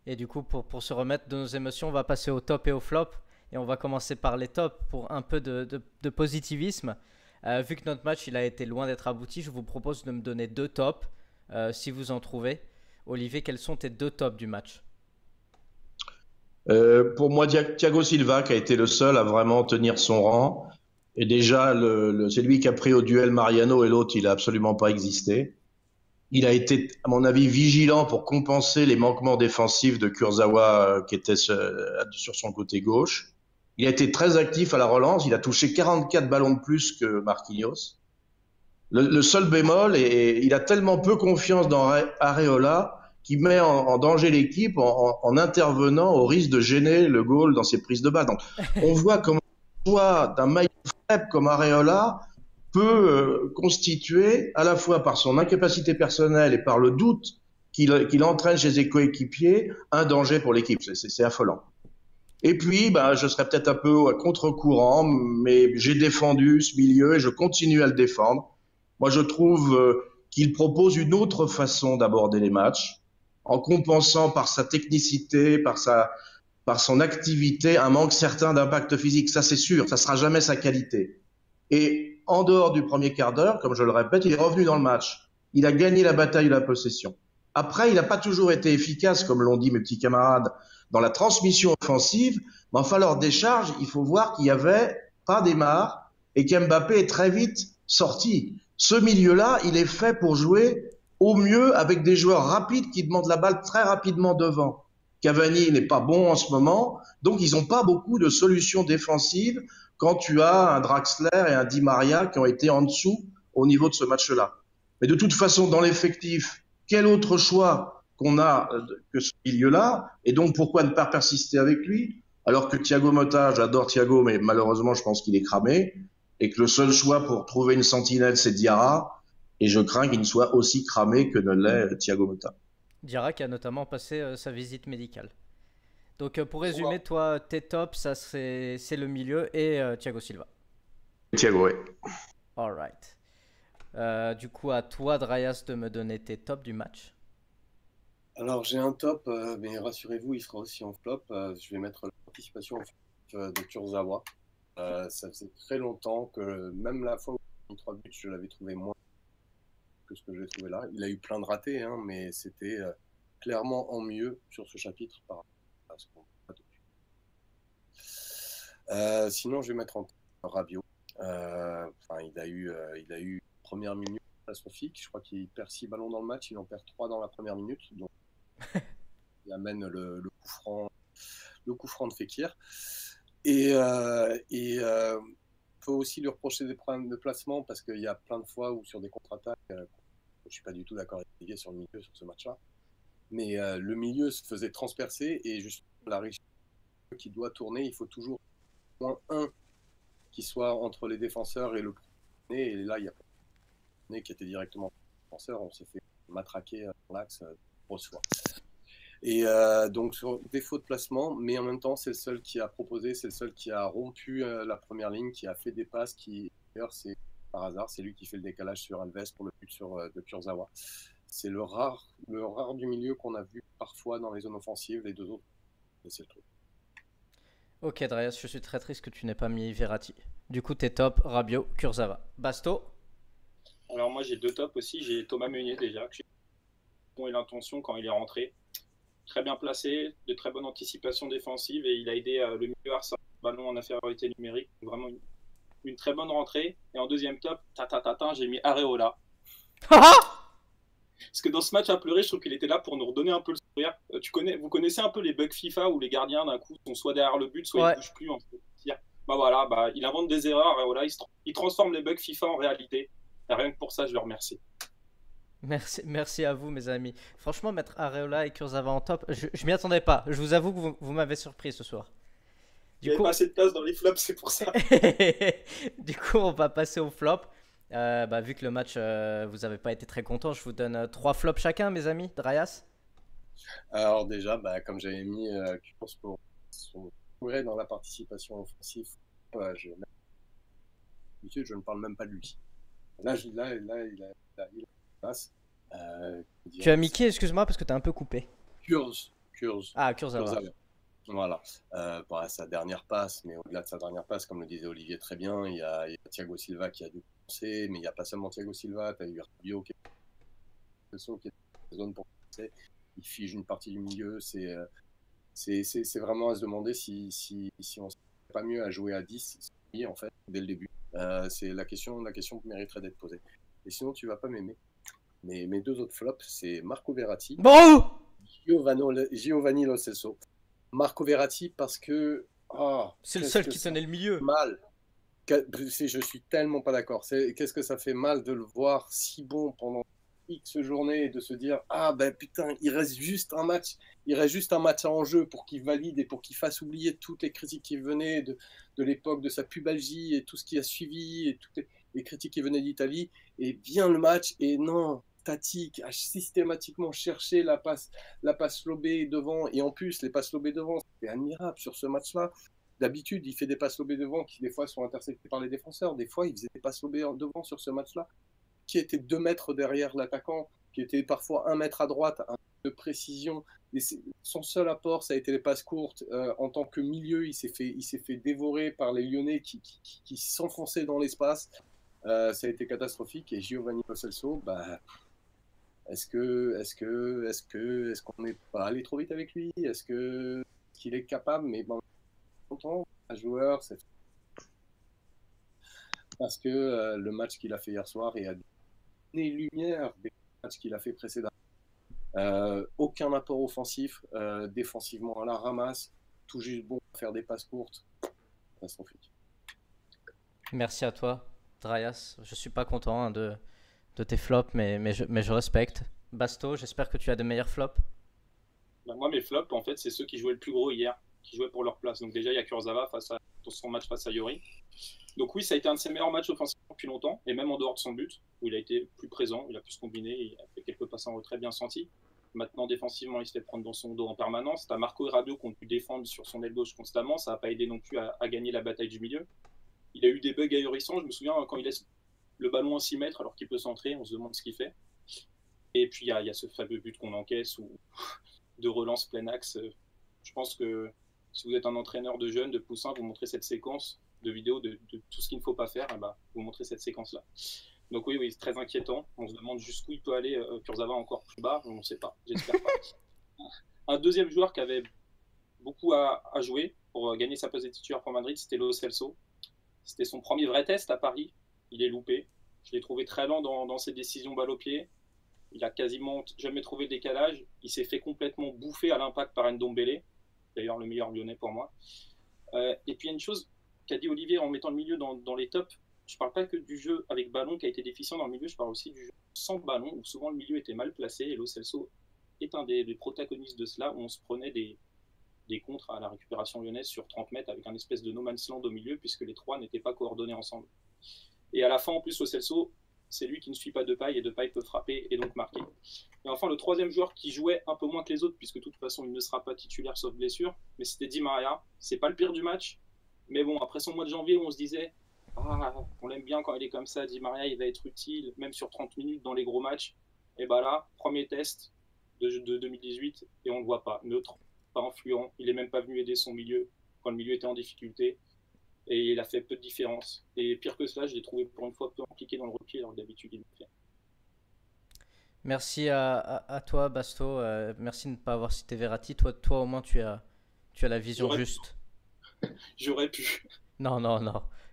Et du coup, pour se remettre de nos émotions, on va passer au top et au flop. Et on va commencer par les tops pour un peu de positivisme. Vu que notre match il a été loin d'être abouti, je vous propose de me donner 2 tops, si vous en trouvez. Olivier, quels sont tes 2 tops du match? Pour moi, Thiago Silva qui a été le seul à vraiment tenir son rang. Et déjà, c'est lui qui a pris au duel Mariano et l'autre, il n'a absolument pas existé. Il a été, à mon avis, vigilant pour compenser les manquements défensifs de Kurzawa qui était sur son côté gauche. Il a été très actif à la relance. Il a touché 44 ballons de plus que Marquinhos. Le seul bémol, et il a tellement peu confiance dans Areola qu'il met en danger l'équipe en intervenant au risque de gêner le goal dans ses prises de balle. Donc, on voit comment le choix d'un maillot faible comme Areola peut constituer, à la fois par son incapacité personnelle et par le doute qu'il entraîne chez ses coéquipiers, un danger pour l'équipe. C'est affolant. Et puis, je serais peut-être un peu à contre-courant, mais j'ai défendu ce milieu et je continue à le défendre. Moi, je trouve qu'il propose une autre façon d'aborder les matchs, en compensant par sa technicité, par son activité, un manque certain d'impact physique. Ça, c'est sûr, ça sera jamais sa qualité. Et en dehors du premier quart d'heure, comme je le répète, il est revenu dans le match. Il a gagné la bataille de la possession. Après, il n'a pas toujours été efficace, comme l'ont dit mes petits camarades, dans la transmission offensive. Mais enfin, lors des charges, il faut voir qu'il y avait pas Neymar et qu'Mbappé est très vite sorti. Ce milieu-là, il est fait pour jouer au mieux avec des joueurs rapides qui demandent la balle très rapidement devant. Cavani n'est pas bon en ce moment, donc ils n'ont pas beaucoup de solutions défensives quand tu as un Draxler et un Di Maria qui ont été en dessous au niveau de ce match-là. Mais de toute façon, dans l'effectif, quel autre choix qu'on a que ce milieu-là? Et donc, pourquoi ne pas persister avec lui? Alors que Thiago Motta, j'adore Thiago, mais malheureusement, je pense qu'il est cramé. Et que le seul choix pour trouver une sentinelle, c'est Diarra. Et je crains qu'il ne soit aussi cramé que ne l'est Thiago Motta. Diarra qui a notamment passé sa visite médicale. Donc pour résumer, toi, tes tops, ça c'est le milieu et Thiago Silva. Thiago, oui. Alright. Du coup, à toi, Drayas, de me donner tes tops du match. Alors j'ai un top, mais rassurez-vous, il sera aussi en flop. Je vais mettre la participation en flop de Kurzawa. Ça faisait très longtemps que même la fois où il a mis 3 buts, je l'avais trouvé moins que ce que j'ai trouvé là. Il a eu plein de ratés, hein, mais c'était clairement en mieux sur ce chapitre par rapport à ce qu'on a depuis. Sinon, je vais mettre en Rabiot. Il a eu une première minute catastrophique. Je crois qu'il perd 6 ballons dans le match, il en perd 3 dans la première minute. Donc, il amène le coup franc de Fekir. Et peut aussi lui reprocher des problèmes de placement parce qu'il y a plein de fois où sur des contre-attaques, je suis pas du tout d'accord avec Didier sur le milieu sur ce match-là, mais le milieu se faisait transpercer et juste la réussite qui doit tourner, il faut toujours au moins un qui soit entre les défenseurs et le premier. Et là, il y a pas qui était directement défenseur, on s'est fait matraquer dans l'axe grosse fois. Et donc sur défaut de placement, mais en même temps c'est le seul qui a proposé, c'est le seul qui a rompu la première ligne, qui a fait des passes, qui d'ailleurs c'est par hasard, c'est lui qui fait le décalage sur Alves pour le but de Kurzawa. C'est le rare du milieu qu'on a vu parfois dans les zones offensives, les deux autres, c'est le truc. Ok Drayas, je suis très triste que tu n'aies pas mis Verratti. Du coup t'es top, Rabiot, Kurzawa. Basto? Alors moi j'ai 2 tops aussi, j'ai Thomas Meunier déjà, que j'ai eu l'intention quand il est rentré. Très bien placé, de très bonne anticipation défensive et il a aidé le milieu à sortir le ballon en infériorité numérique. Vraiment une très bonne rentrée. Et en deuxième top, j'ai mis Areola. Parce que dans ce match à pleurer, je trouve qu'il était là pour nous redonner un peu le sourire. Vous connaissez un peu les bugs FIFA où les gardiens d'un coup sont soit derrière le but, soit ils ne bougent plus en fait. Bah voilà, il invente des erreurs, Areola, il transforme les bugs FIFA en réalité. Et rien que pour ça, je le remercie. Merci à vous, mes amis. Franchement, mettre Areola et Kurzawa en top, je m'y attendais pas. Je vous avoue que vous m'avez surpris ce soir. Il n'y avait pas assez de place dans les flops, c'est pour ça. Du coup, on va passer au flop. Vu que le match, vous n'avez pas été très content, je vous donne 3 flops chacun, mes amis. Drayas? Alors déjà, comme j'avais mis Kurs pour son progrès dans la participation offensive, je ne parle même pas de lui. Là, il a passe. Tu as mis qui, excuse-moi, parce que tu as un peu coupé. Kurz. Ah, Kurzawa. Voilà. Sa dernière passe, mais au-delà de sa dernière passe, comme le disait Olivier très bien, il y a Thiago Silva qui a dû penser, mais il n'y a pas seulement Thiago Silva, tu as eu Rabiot qui est en zone pour penser. Il fige une partie du milieu. C'est vraiment à se demander si on ne serait pas mieux à jouer à 10 en fait, dès le début. C'est la question qui mériterait d'être posée. Et sinon, tu ne vas pas m'aimer. Mais mes 2 autres flops, c'est Marco Verratti. Bon Giovanni Lo Celso. Marco Verratti parce que... c'est le seul qui tenait le milieu. Mal. Je suis tellement pas d'accord. Qu'est-ce que ça fait mal de le voir si bon pendant X journées et de se dire putain, il reste juste un match en jeu pour qu'il valide et pour qu'il fasse oublier toutes les critiques qui venaient de l'époque de sa pubalgie et tout ce qui a suivi et toutes les critiques qui venaient d'Italie, et vient le match et non, Tati a systématiquement cherché la passe lobée devant, et en plus les passes lobées devant, c'était admirable sur ce match-là. D'habitude, il fait des passes lobées devant qui des fois sont interceptées par les défenseurs, des fois il faisait des passes lobées devant sur ce match-là. qui était 2 mètres derrière l'attaquant, qui était parfois 1 mètre à droite, un de précision. Et son seul apport, ça a été les passes courtes. En tant que milieu, il s'est fait dévorer par les Lyonnais qui s'enfonçaient dans l'espace. Ça a été catastrophique. Et Giovanni Lo Celso, bah, est-ce qu'on n'est pas allé trop vite avec lui? Est-ce qu'il est capable? Mais bon, longtemps, un joueur, c'est parce que le match qu'il a fait hier soir et a donné lumière des matchs qu'il a fait précédemment. Aucun apport offensif, défensivement à la ramasse, tout juste bon à faire des passes courtes. Catastrophique. Merci à toi, Drayas. Je suis pas content hein, de tes flops, mais je respecte. Basto, j'espère que tu as de meilleurs flops. Bah, moi, mes flops, en fait, c'est ceux qui jouaient le plus gros hier, qui jouaient pour leur place. Donc déjà, il y a Kurzawa pour son match face à Yori. Donc oui, ça a été un de ses meilleurs matchs offensifs depuis longtemps, et même en dehors de son but, où il a été plus présent, il a pu se combiner, il a fait quelques passes en retrait bien sentis. Maintenant, défensivement, il se fait prendre dans son dos en permanence. T'as Marco et Rabiot qui ont pu défendre sur son aile gauche constamment, ça n'a pas aidé non plus à gagner la bataille du milieu. Il a eu des bugs ahurissants, je me souviens quand il laisse le ballon en 6 mètres alors qu'il peut centrer, on se demande ce qu'il fait. Et puis il y a ce fameux but qu'on encaisse ou de relance plein axe. Je pense que si vous êtes un entraîneur de jeunes, de poussins, vous montrez cette séquence de vidéos de tout ce qu'il ne faut pas faire, et bah, vous montrez cette séquence-là. Donc oui, c'est très inquiétant. On se demande jusqu'où il peut aller. Kurzawa encore plus bas, on ne sait pas. J'espère pas. Un deuxième joueur qui avait beaucoup à jouer pour gagner sa place de titulaire pour Madrid, c'était Lo Celso. C'était son premier vrai test à Paris. Il est loupé. Je l'ai trouvé très lent dans ses décisions balle au pied. Il a quasiment jamais trouvé de décalage. Il s'est fait complètement bouffer à l'impact par Ndombele. D'ailleurs, le meilleur lyonnais pour moi. Et puis, il y a une chose qu'a dit Olivier en mettant le milieu dans les tops. Je ne parle pas que du jeu avec ballon qui a été déficient dans le milieu. Je parle aussi du jeu sans ballon, où souvent le milieu était mal placé. Et Lo Celso est un des protagonistes de cela, où on se prenait des contres à la récupération lyonnaise sur 30 mètres avec un espèce de no man's land au milieu, puisque les trois n'étaient pas coordonnés ensemble. Et à la fin, en plus, Lo Celso, c'est lui qui ne suit pas Depay, et Depay peut frapper et donc marquer. Et enfin, le troisième joueur qui jouait un peu moins que les autres, puisque de toute façon, il ne sera pas titulaire sauf blessure, mais c'était Di Maria. C'est pas le pire du match, mais bon, après son mois de janvier, on se disait on l'aime bien quand il est comme ça, Di Maria, il va être utile, même sur 30 minutes dans les gros matchs. Et bah là, premier test de 2018, et on ne le voit pas. Neutre, pas influent, il n'est même pas venu aider son milieu quand le milieu était en difficulté. Et il a fait peu de différence. Et pire que cela, je l'ai trouvé pour une fois peu impliqué dans le repli, alors que d'habitude, il le fait. Merci à toi, Basto. Merci de ne pas avoir cité Verratti. Toi au moins, tu as la vision juste. J'aurais pu. Non.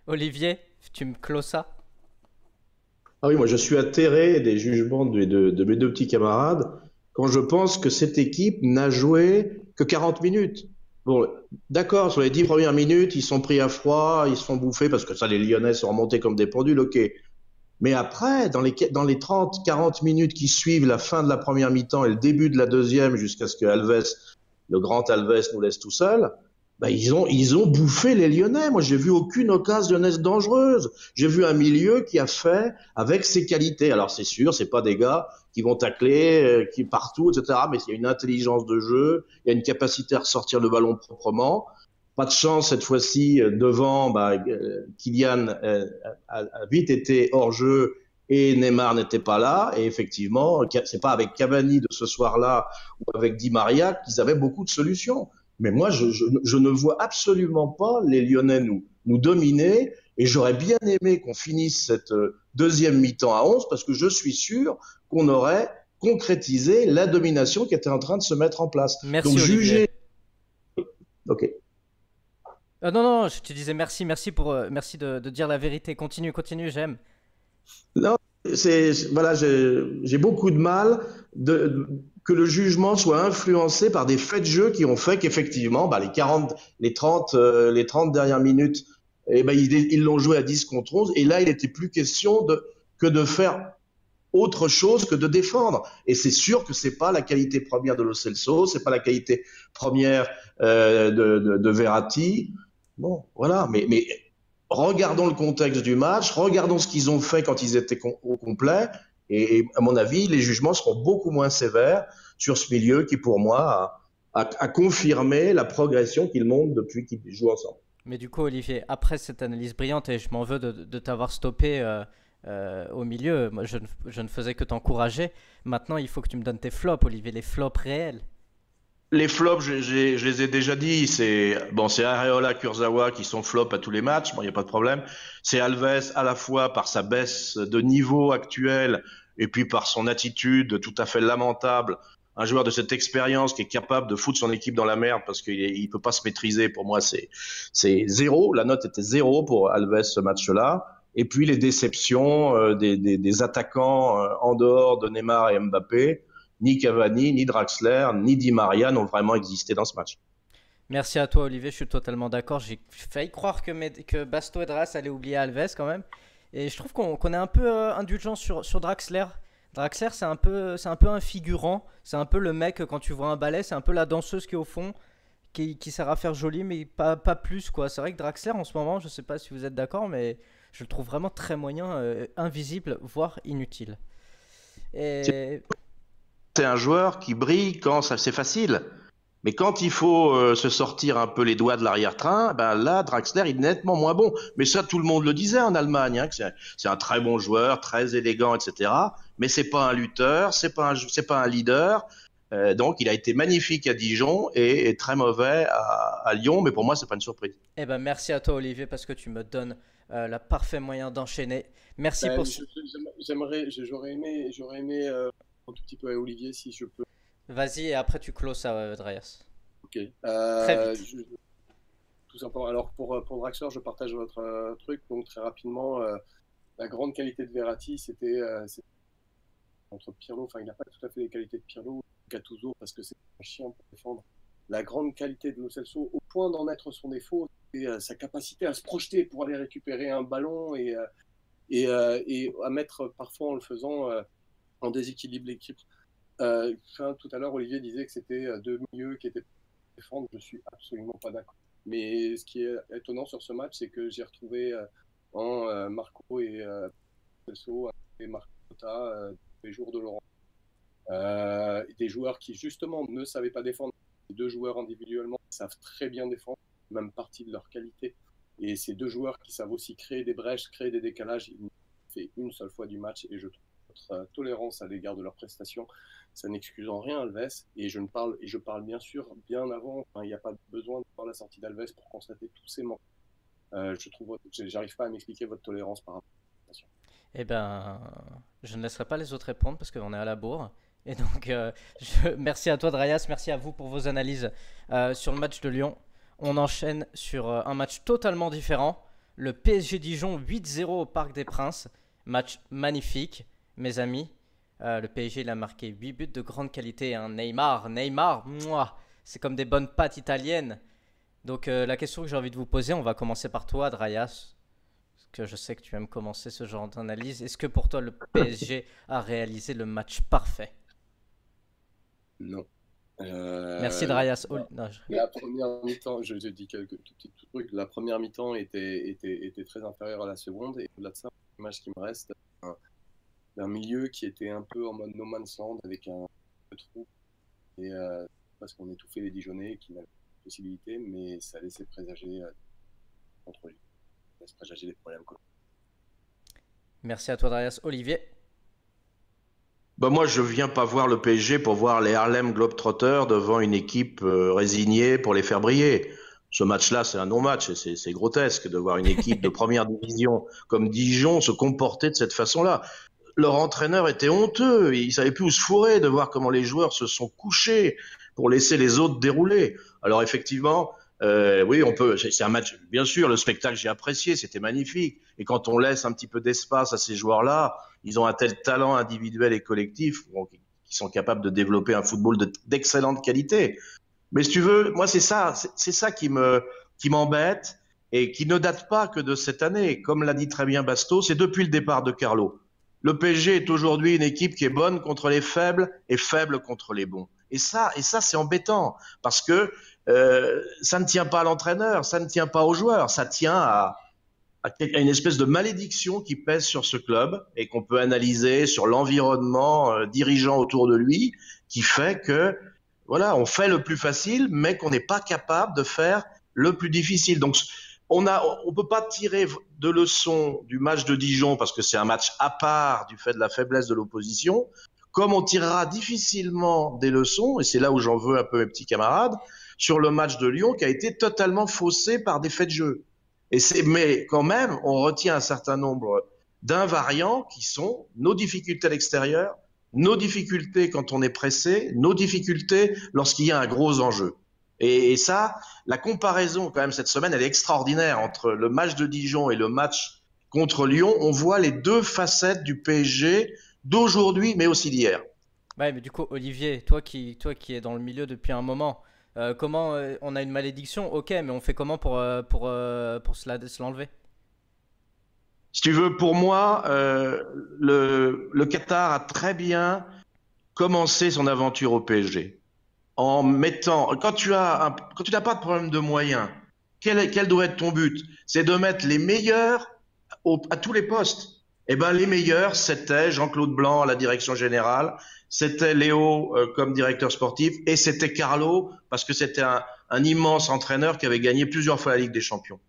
Olivier, tu me clôt ça? Ah oui, moi je suis atterré des jugements de mes deux petits camarades quand je pense que cette équipe n'a joué que 40 minutes. Bon, d'accord, sur les 10 premières minutes, ils sont pris à froid, ils se font bouffer parce que ça, les Lyonnais sont remontés comme des pendules, ok. Mais après, dans les 30, 40 minutes qui suivent la fin de la première mi-temps et le début de la deuxième, jusqu'à ce que le grand Alves nous laisse tout seul, bah, ils ont bouffé les Lyonnais. Moi, j'ai vu aucune occasion lyonnaise dangereuse. J'ai vu un milieu qui a fait avec ses qualités. Alors, c'est sûr, c'est pas des gars qui vont tacler, qui partout, etc. Mais il y a une intelligence de jeu, il y a une capacité à ressortir le ballon proprement. Pas de chance cette fois-ci devant. Kylian a vite été hors jeu et Neymar n'était pas là. Et effectivement, c'est pas avec Cavani de ce soir-là ou avec Di Maria qu'ils avaient beaucoup de solutions. Mais moi, je ne vois absolument pas les Lyonnais nous dominer. Et j'aurais bien aimé qu'on finisse cette deuxième mi-temps à 11 parce que je suis sûr qu'on aurait concrétisé la domination qui était en train de se mettre en place. Merci, donc Olivier. juger. Ok. Non, je te disais merci de dire la vérité. Continue, j'aime. Non, voilà, j'ai beaucoup de mal que le jugement soit influencé par des faits de jeu qui ont fait qu'effectivement, les 30 dernières minutes, ils l'ont joué à 10 contre 11. Et là, il n'était plus question que de faire autre chose que de défendre. Et c'est sûr que c'est pas la qualité première de Lo Celso, c'est pas la qualité première de Verratti. Bon, voilà. Mais regardons le contexte du match, regardons ce qu'ils ont fait quand ils étaient au complet. Et à mon avis, les jugements seront beaucoup moins sévères sur ce milieu qui, pour moi, a confirmé la progression qu'ils montrent depuis qu'ils jouent ensemble. Mais du coup, Olivier, après cette analyse brillante, et je m'en veux de t'avoir stoppé au milieu. Moi, je ne faisais que t'encourager. Maintenant, il faut que tu me donnes tes flops, Olivier, les flops réels. Les flops, je les ai déjà dit. C'est Areola, Kurzawa qui sont flops à tous les matchs. Bon, il n'y a pas de problème. C'est Alves à la fois par sa baisse de niveau actuel et puis par son attitude tout à fait lamentable. Un joueur de cette expérience qui est capable de foutre son équipe dans la merde parce qu'il peut pas se maîtriser. Pour moi, c'est zéro. La note était zéro pour Alves ce match-là. Et puis les déceptions des attaquants en dehors de Neymar et Mbappé. Ni Cavani, ni Draxler, ni Di Maria n'ont vraiment existé dans ce match. Merci à toi, Olivier. Je suis totalement d'accord. J'ai failli croire que Basto et Dras allaient oublier Alves quand même. Et je trouve qu'on est un peu indulgent sur Draxler. Draxler, c'est un peu un figurant. C'est un peu le mec, quand tu vois un ballet, c'est un peu la danseuse qui est au fond, qui sert à faire joli, mais pas plus, quoi. C'est vrai que Draxler, en ce moment, je sais pas si vous êtes d'accord, mais je le trouve vraiment très moyen, invisible, voire inutile. Et C'est un joueur qui brille quand c'est facile. Mais quand il faut se sortir un peu les doigts de l'arrière-train, ben là, Draxler, il est nettement moins bon. Mais ça, tout le monde le disait en Allemagne, hein, que c'est un très bon joueur, très élégant, etc. Mais c'est pas un lutteur, c'est pas un leader. Donc, il a été magnifique à Dijon et très mauvais à Lyon. Mais pour moi, c'est pas une surprise. Eh ben, merci à toi, Olivier, parce que tu me donnes le parfait moyen d'enchaîner. Merci Ben, pour j'aurais aimé un tout petit peu à Olivier si je peux. Vas-y, et après tu closes ça, Dryas. Ok. Très vite. Tout simplement. Alors pour Draxler, je partage votre truc. Donc très rapidement, la grande qualité de Verratti, c'était entre Pirlo. Enfin, il n'a pas tout à fait les qualités de Pirlo, Gattuso, parce que c'est un chien pour défendre. La grande qualité de Lo Celso, au point d'en être son défaut, c'est sa capacité à se projeter pour aller récupérer un ballon et à mettre parfois en le faisant en déséquilibre l'équipe. Tout à l'heure, Olivier disait que c'était deux milieux qui étaient pour défendre. Je suis absolument pas d'accord. Mais ce qui est étonnant sur ce match, c'est que j'ai retrouvé en Marco et Celso et Marco les jours de Laurent. Des joueurs qui justement ne savaient pas défendre. Les deux joueurs individuellement savent très bien défendre, même partie de leur qualité. Et ces deux joueurs qui savent aussi créer des brèches, créer des décalages, ils l'ont fait une seule fois du match et je trouve votre tolérance à l'égard de leurs prestations, ça n'excuse en rien Alves. Et je parle bien sûr bien avant. Enfin, il n'y a pas besoin de voir la sortie d'Alves pour constater tous ces manques. J'arrive pas à m'expliquer votre tolérance par rapport à la prestation. Eh ben, je ne laisserai pas les autres répondre parce qu'on est à la bourre. Et donc, merci à toi, Dryas. Merci à vous pour vos analyses sur le match de Lyon. On enchaîne sur un match totalement différent. Le PSG Dijon 8-0 au Parc des Princes. Match magnifique, mes amis. Le PSG il a marqué 8 buts de grande qualité. Hein. Neymar, mouah, c'est comme des bonnes pâtes italiennes. Donc, la question que j'ai envie de vous poser, on va commencer par toi, Dryas. Parce que je sais que tu aimes commencer ce genre d'analyse. Est-ce que pour toi, le PSG a réalisé le match parfait? Non. Merci, Dryas. Non, La première mi-temps, je dis quelques tout petits trucs. La première mi-temps était très inférieure à la seconde. Et au-delà de ça, l'image qui me reste, d'un milieu qui était un peu en mode no man's land avec un trou. Et parce qu'on étouffait les Dijonais qui n'avaient pas de possibilité, mais ça laissait présager contre lui. Ça laisse présager des problèmes. Merci à toi, Dryas. Olivier? Bah moi, je viens pas voir le PSG pour voir les Harlem Globetrotters devant une équipe résignée pour les faire briller. Ce match-là, c'est un non-match. C'est grotesque de voir une équipe de première division comme Dijon se comporter de cette façon-là. Leur entraîneur était honteux. Il savait plus où se fourrer de voir comment les joueurs se sont couchés pour laisser les autres dérouler. Alors effectivement, oui, on peut. C'est un match. Bien sûr, le spectacle j'ai apprécié, c'était magnifique. Et quand on laisse un petit peu d'espace à ces joueurs-là, ils ont un tel talent individuel et collectif qui sont capables de développer un football d'excellente qualité. Mais si tu veux, moi c'est ça qui m'embête et qui ne date pas que de cette année. Comme l'a dit très bien Basto, c'est depuis le départ de Carlo. Le PSG est aujourd'hui une équipe qui est bonne contre les faibles et faible contre les bons. Et ça c'est embêtant parce que ça ne tient pas à l'entraîneur, ça ne tient pas aux joueurs, ça tient à une espèce de malédiction qui pèse sur ce club et qu'on peut analyser sur l'environnement dirigeant autour de lui, qui fait que voilà, on fait le plus facile, mais qu'on n'est pas capable de faire le plus difficile. Donc on peut pas tirer de leçons du match de Dijon parce que c'est un match à part du fait de la faiblesse de l'opposition, comme on tirera difficilement des leçons, et c'est là où j'en veux un peu mes petits camarades, sur le match de Lyon qui a été totalement faussé par des faits de jeu. Mais quand même, on retient un certain nombre d'invariants qui sont nos difficultés à l'extérieur, nos difficultés quand on est pressé, nos difficultés lorsqu'il y a un gros enjeu. Et ça, la comparaison quand même cette semaine, elle est extraordinaire entre le match de Dijon et le match contre Lyon. On voit les deux facettes du PSG d'aujourd'hui, mais aussi d'hier. Ouais, mais du coup, Olivier, toi qui es dans le milieu depuis un moment, comment on a une malédiction, ok, mais on fait comment pour se l'enlever? Si tu veux, pour moi, le Qatar a très bien commencé son aventure au PSG. En mettant, quand tu n'as pas de problème de moyens, quel doit être ton but? C'est de mettre les meilleurs à tous les postes. Eh ben, les meilleurs, c'était Jean-Claude Blanc à la direction générale, c'était Léo comme directeur sportif, et c'était Carlo parce que c'était un immense entraîneur qui avait gagné plusieurs fois la Ligue des Champions.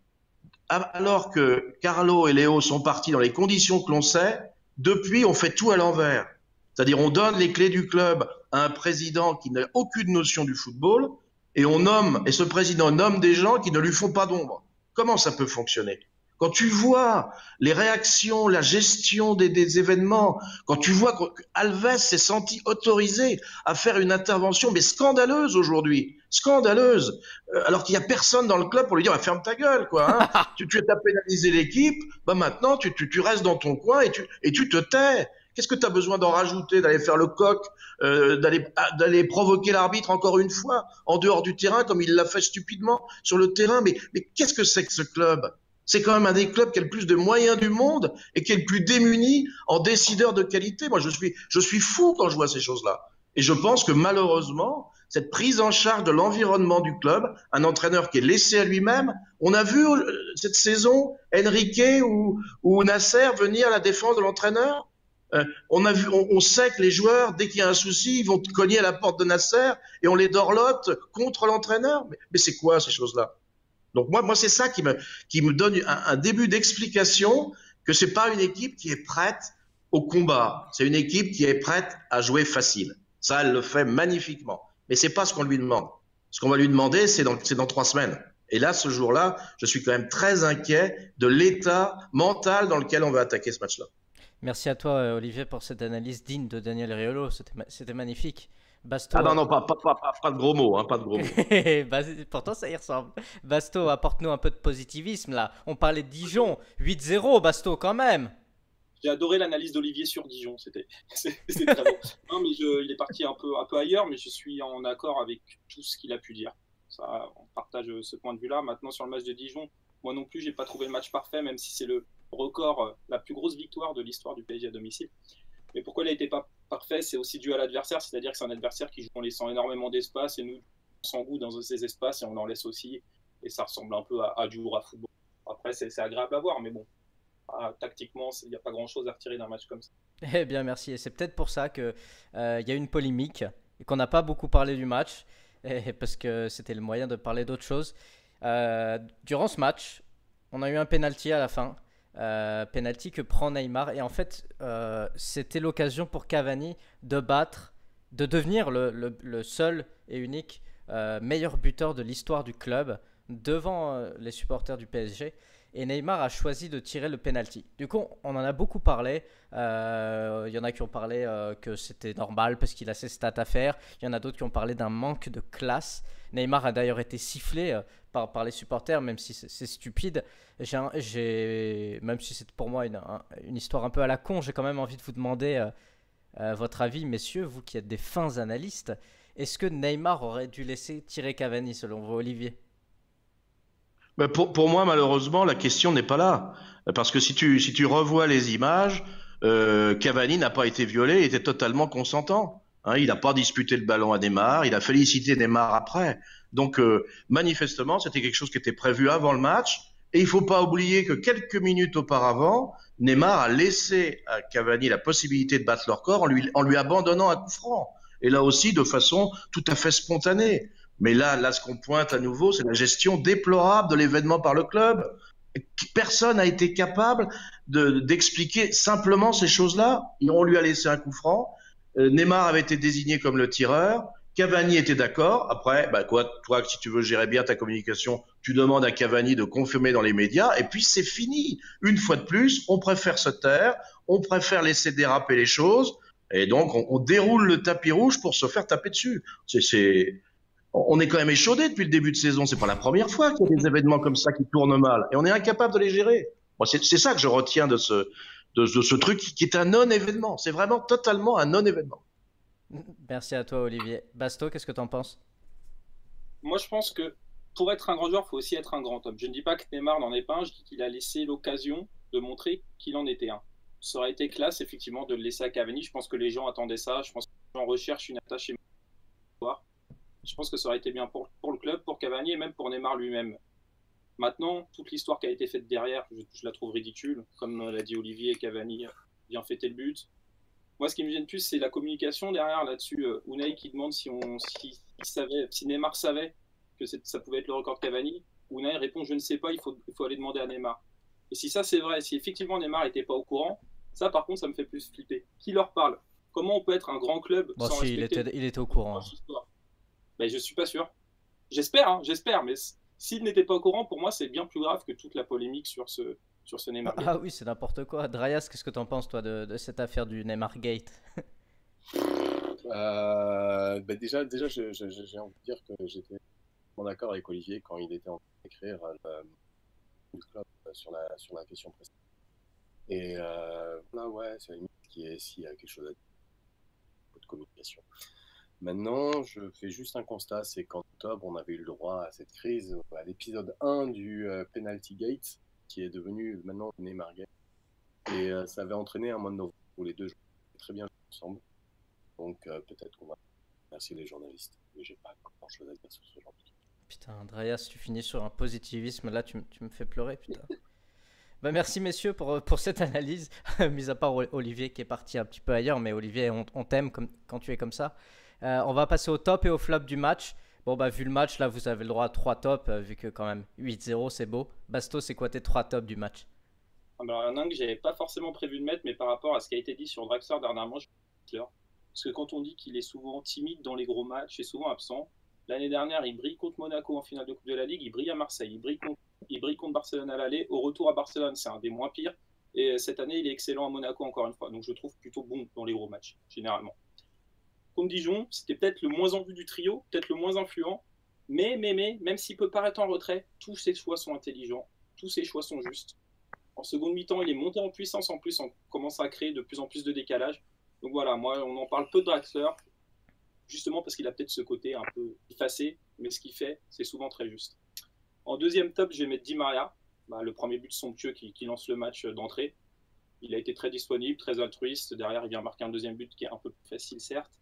Alors que Carlo et Léo sont partis dans les conditions que l'on sait, depuis on fait tout à l'envers. C'est-à-dire on donne les clés du club à un président qui n'a aucune notion du football et ce président nomme des gens qui ne lui font pas d'ombre. Comment ça peut fonctionner? Quand tu vois les réactions, la gestion des événements, quand tu vois qu'Alves s'est senti autorisé à faire une intervention, mais scandaleuse aujourd'hui, scandaleuse, alors qu'il y a personne dans le club pour lui dire bah, ferme ta gueule, quoi. Hein. tu as pénalisé l'équipe, bah maintenant tu restes dans ton coin et tu te tais. Qu'est-ce que tu as besoin d'en rajouter, d'aller faire le coq, d'aller provoquer l'arbitre encore une fois en dehors du terrain comme il l'a fait stupidement sur le terrain? Mais qu'est-ce que c'est que ce club? C'est quand même un des clubs qui a le plus de moyens du monde et qui est le plus démuni en décideurs de qualité. Moi, je suis fou quand je vois ces choses-là. Et je pense que malheureusement, cette prise en charge de l'environnement du club, un entraîneur qui est laissé à lui-même, on a vu cette saison Enrique ou Nasser venir à la défense de l'entraîneur. On sait que les joueurs, dès qu'il y a un souci, ils vont cogner à la porte de Nasser et on les dorlote contre l'entraîneur. Mais c'est quoi ces choses-là? Donc moi c'est ça qui me donne un début d'explication que c'est pas une équipe qui est prête au combat. C'est une équipe qui est prête à jouer facile. Ça, elle le fait magnifiquement. Mais c'est pas ce qu'on lui demande. Ce qu'on va lui demander, c'est dans 3 semaines. Et là, ce jour-là, je suis quand même très inquiet de l'état mental dans lequel on va attaquer ce match-là. Merci à toi, Olivier, pour cette analyse digne de Daniel Riolo. C'était magnifique. Basto, Ah non, pas de gros mots, hein, pas de gros mots. pourtant ça y ressemble. Basto, apporte-nous un peu de positivisme là. On parlait de Dijon, 8-0, Basto quand même. J'ai adoré l'analyse d'Olivier sur Dijon, c'était très bon. Non, mais il est parti un peu ailleurs, mais je suis en accord avec tout ce qu'il a pu dire. Ça, on partage ce point de vue-là. Maintenant, sur le match de Dijon, moi non plus, j'ai pas trouvé le match parfait, même si c'est le record, la plus grosse victoire de l'histoire du PSG à domicile. Mais pourquoi il n'a été pas parfait? C'est aussi dû à l'adversaire, c'est-à-dire que c'est un adversaire qui joue en laissant énormément d'espace et nous, on s'engoutte dans ces espaces et on en laisse aussi. Et ça ressemble un peu à du football. Après, c'est agréable à voir, mais bon, tactiquement, il n'y a pas grand-chose à retirer d'un match comme ça. Eh bien, merci. Et c'est peut-être pour ça qu'il y a une polémique et qu'on n'a pas beaucoup parlé du match, parce que c'était le moyen de parler d'autre chose. Durant ce match, on a eu un penalty à la fin. Penalty que prend Neymar et en fait c'était l'occasion pour Cavani de devenir le seul et unique meilleur buteur de l'histoire du club devant les supporters du PSG, et Neymar a choisi de tirer le penalty. Du coup on en a beaucoup parlé, y en a qui ont parlé que c'était normal parce qu'il a ses stats à faire, il y en a d'autres qui ont parlé d'un manque de classe. Neymar a d'ailleurs été sifflé par les supporters, même si c'est stupide. Même si c'est pour moi une histoire un peu à la con, j'ai quand même envie de vous demander votre avis, messieurs, vous qui êtes des fins analystes. Est-ce que Neymar aurait dû laisser tirer Cavani, selon vous, Olivier? Ben pour moi, malheureusement, la question n'est pas là. Parce que si tu revois les images, Cavani n'a pas été violé, il était totalement consentant. Hein, il n'a pas disputé le ballon à Neymar, il a félicité Neymar après. Donc, manifestement, c'était quelque chose qui était prévu avant le match. Et il ne faut pas oublier que quelques minutes auparavant, Neymar a laissé à Cavani la possibilité de battre leur corps en lui abandonnant un coup franc. Et là aussi, de façon tout à fait spontanée. Mais là, ce qu'on pointe à nouveau, c'est la gestion déplorable de l'événement par le club. Personne n'a été capable d'expliquer simplement ces choses-là. On lui a laissé un coup franc. Neymar avait été désigné comme le tireur. Cavani était d'accord. Après, bah quoi, toi, si tu veux gérer bien ta communication, tu demandes à Cavani de confirmer dans les médias. Et puis c'est fini. Une fois de plus, on préfère se taire, on préfère laisser déraper les choses. Et donc, on déroule le tapis rouge pour se faire taper dessus. On est quand même échaudé depuis le début de saison. C'est pas la première fois qu'il y a des événements comme ça qui tournent mal. Et on est incapable de les gérer. Moi, c'est ça que je retiens de ce truc qui est un non-événement. C'est vraiment totalement un non-événement. Merci à toi, Olivier. Basto, qu'est-ce que t'en penses? Moi, je pense que pour être un grand joueur, il faut aussi être un grand homme. Je ne dis pas que Neymar n'en est pas un, je dis qu'il a laissé l'occasion de montrer qu'il en était un. Ça aurait été classe, effectivement, de le laisser à Cavani. Je pense que les gens attendaient ça. Je pense que les gens recherchent une attache émotionnelle. Je pense que ça aurait été bien pour le club, pour Cavani et même pour Neymar lui-même. Maintenant, toute l'histoire qui a été faite derrière, je la trouve ridicule. Comme l'a dit Olivier, Cavani a bien fêté le but. Moi, ce qui me gêne plus, c'est la communication derrière là-dessus. Unai qui demande si Neymar savait que ça pouvait être le record de Cavani. Unai répond je ne sais pas, il faut aller demander à Neymar. Et si ça c'est vrai, si effectivement Neymar n'était pas au courant, ça par contre ça me fait plus flipper. Qui leur parle? Comment on peut être un grand club sans respecter il était au courant. Ben, je suis pas sûr. J'espère, mais s'il n'était pas au courant, pour moi c'est bien plus grave que toute la polémique sur ce Neymar. Ah oui, c'est n'importe quoi. Drayas, qu'est-ce que t'en penses toi de cette affaire du Neymar Gate? Déjà, j'ai envie de dire que j'étais d'accord avec Olivier quand il était en train d'écrire le club sur la question précédente. Et là, ouais, c'est la limite s'il y a quelque chose à dire de communication. Maintenant, je fais juste un constat, c'est qu'en octobre, on avait eu le droit à cette crise, à l'épisode 1 du Penalty Gate, qui est devenu maintenant Neymar Gate. Et ça avait entraîné un mois de novembre où les deux jouaient très bien ensemble. Donc peut-être qu'on va remercier les journalistes. Mais j'ai pas grand chose à dire sur ce genre de truc. Putain, Andreas, tu finis sur un positivisme, là tu me fais pleurer, putain. Bah merci messieurs pour cette analyse, mis à part Olivier qui est parti un petit peu ailleurs, mais Olivier, on t'aime quand tu es comme ça. On va passer au top et au flop du match. Bon bah vu le match, là vous avez le droit à 3 tops, vu que quand même 8-0 c'est beau. Basto, c'est quoi tes 3 tops du match? Alors, il y en a un que j'avais pas forcément prévu de mettre, mais par rapport à ce qui a été dit sur Draxler dernièrement, je vais mettre. Parce que quand on dit qu'il est souvent timide dans les gros matchs et souvent absent, l'année dernière il brille contre Monaco en finale de Coupe de la Ligue, il brille à Marseille, il brille contre Barcelone à l'aller, au retour à Barcelone c'est un des moins pires, et cette année il est excellent à Monaco encore une fois, donc je le trouve plutôt bon dans les gros matchs, généralement. Contre Dijon, c'était peut-être le moins en vue du trio, peut-être le moins influent, mais même s'il peut paraître en retrait, tous ses choix sont intelligents, tous ses choix sont justes. En seconde mi-temps, il est monté en puissance en plus, on commence à créer de plus en plus de décalage. Donc voilà, moi, on en parle peu de Draxler, justement parce qu'il a peut-être ce côté un peu effacé, mais ce qu'il fait, c'est souvent très juste. En deuxième top, je vais mettre Di Maria, le premier but somptueux qui lance le match d'entrée. Il a été très disponible, très altruiste. Derrière, il vient marquer un deuxième but qui est un peu plus facile, certes.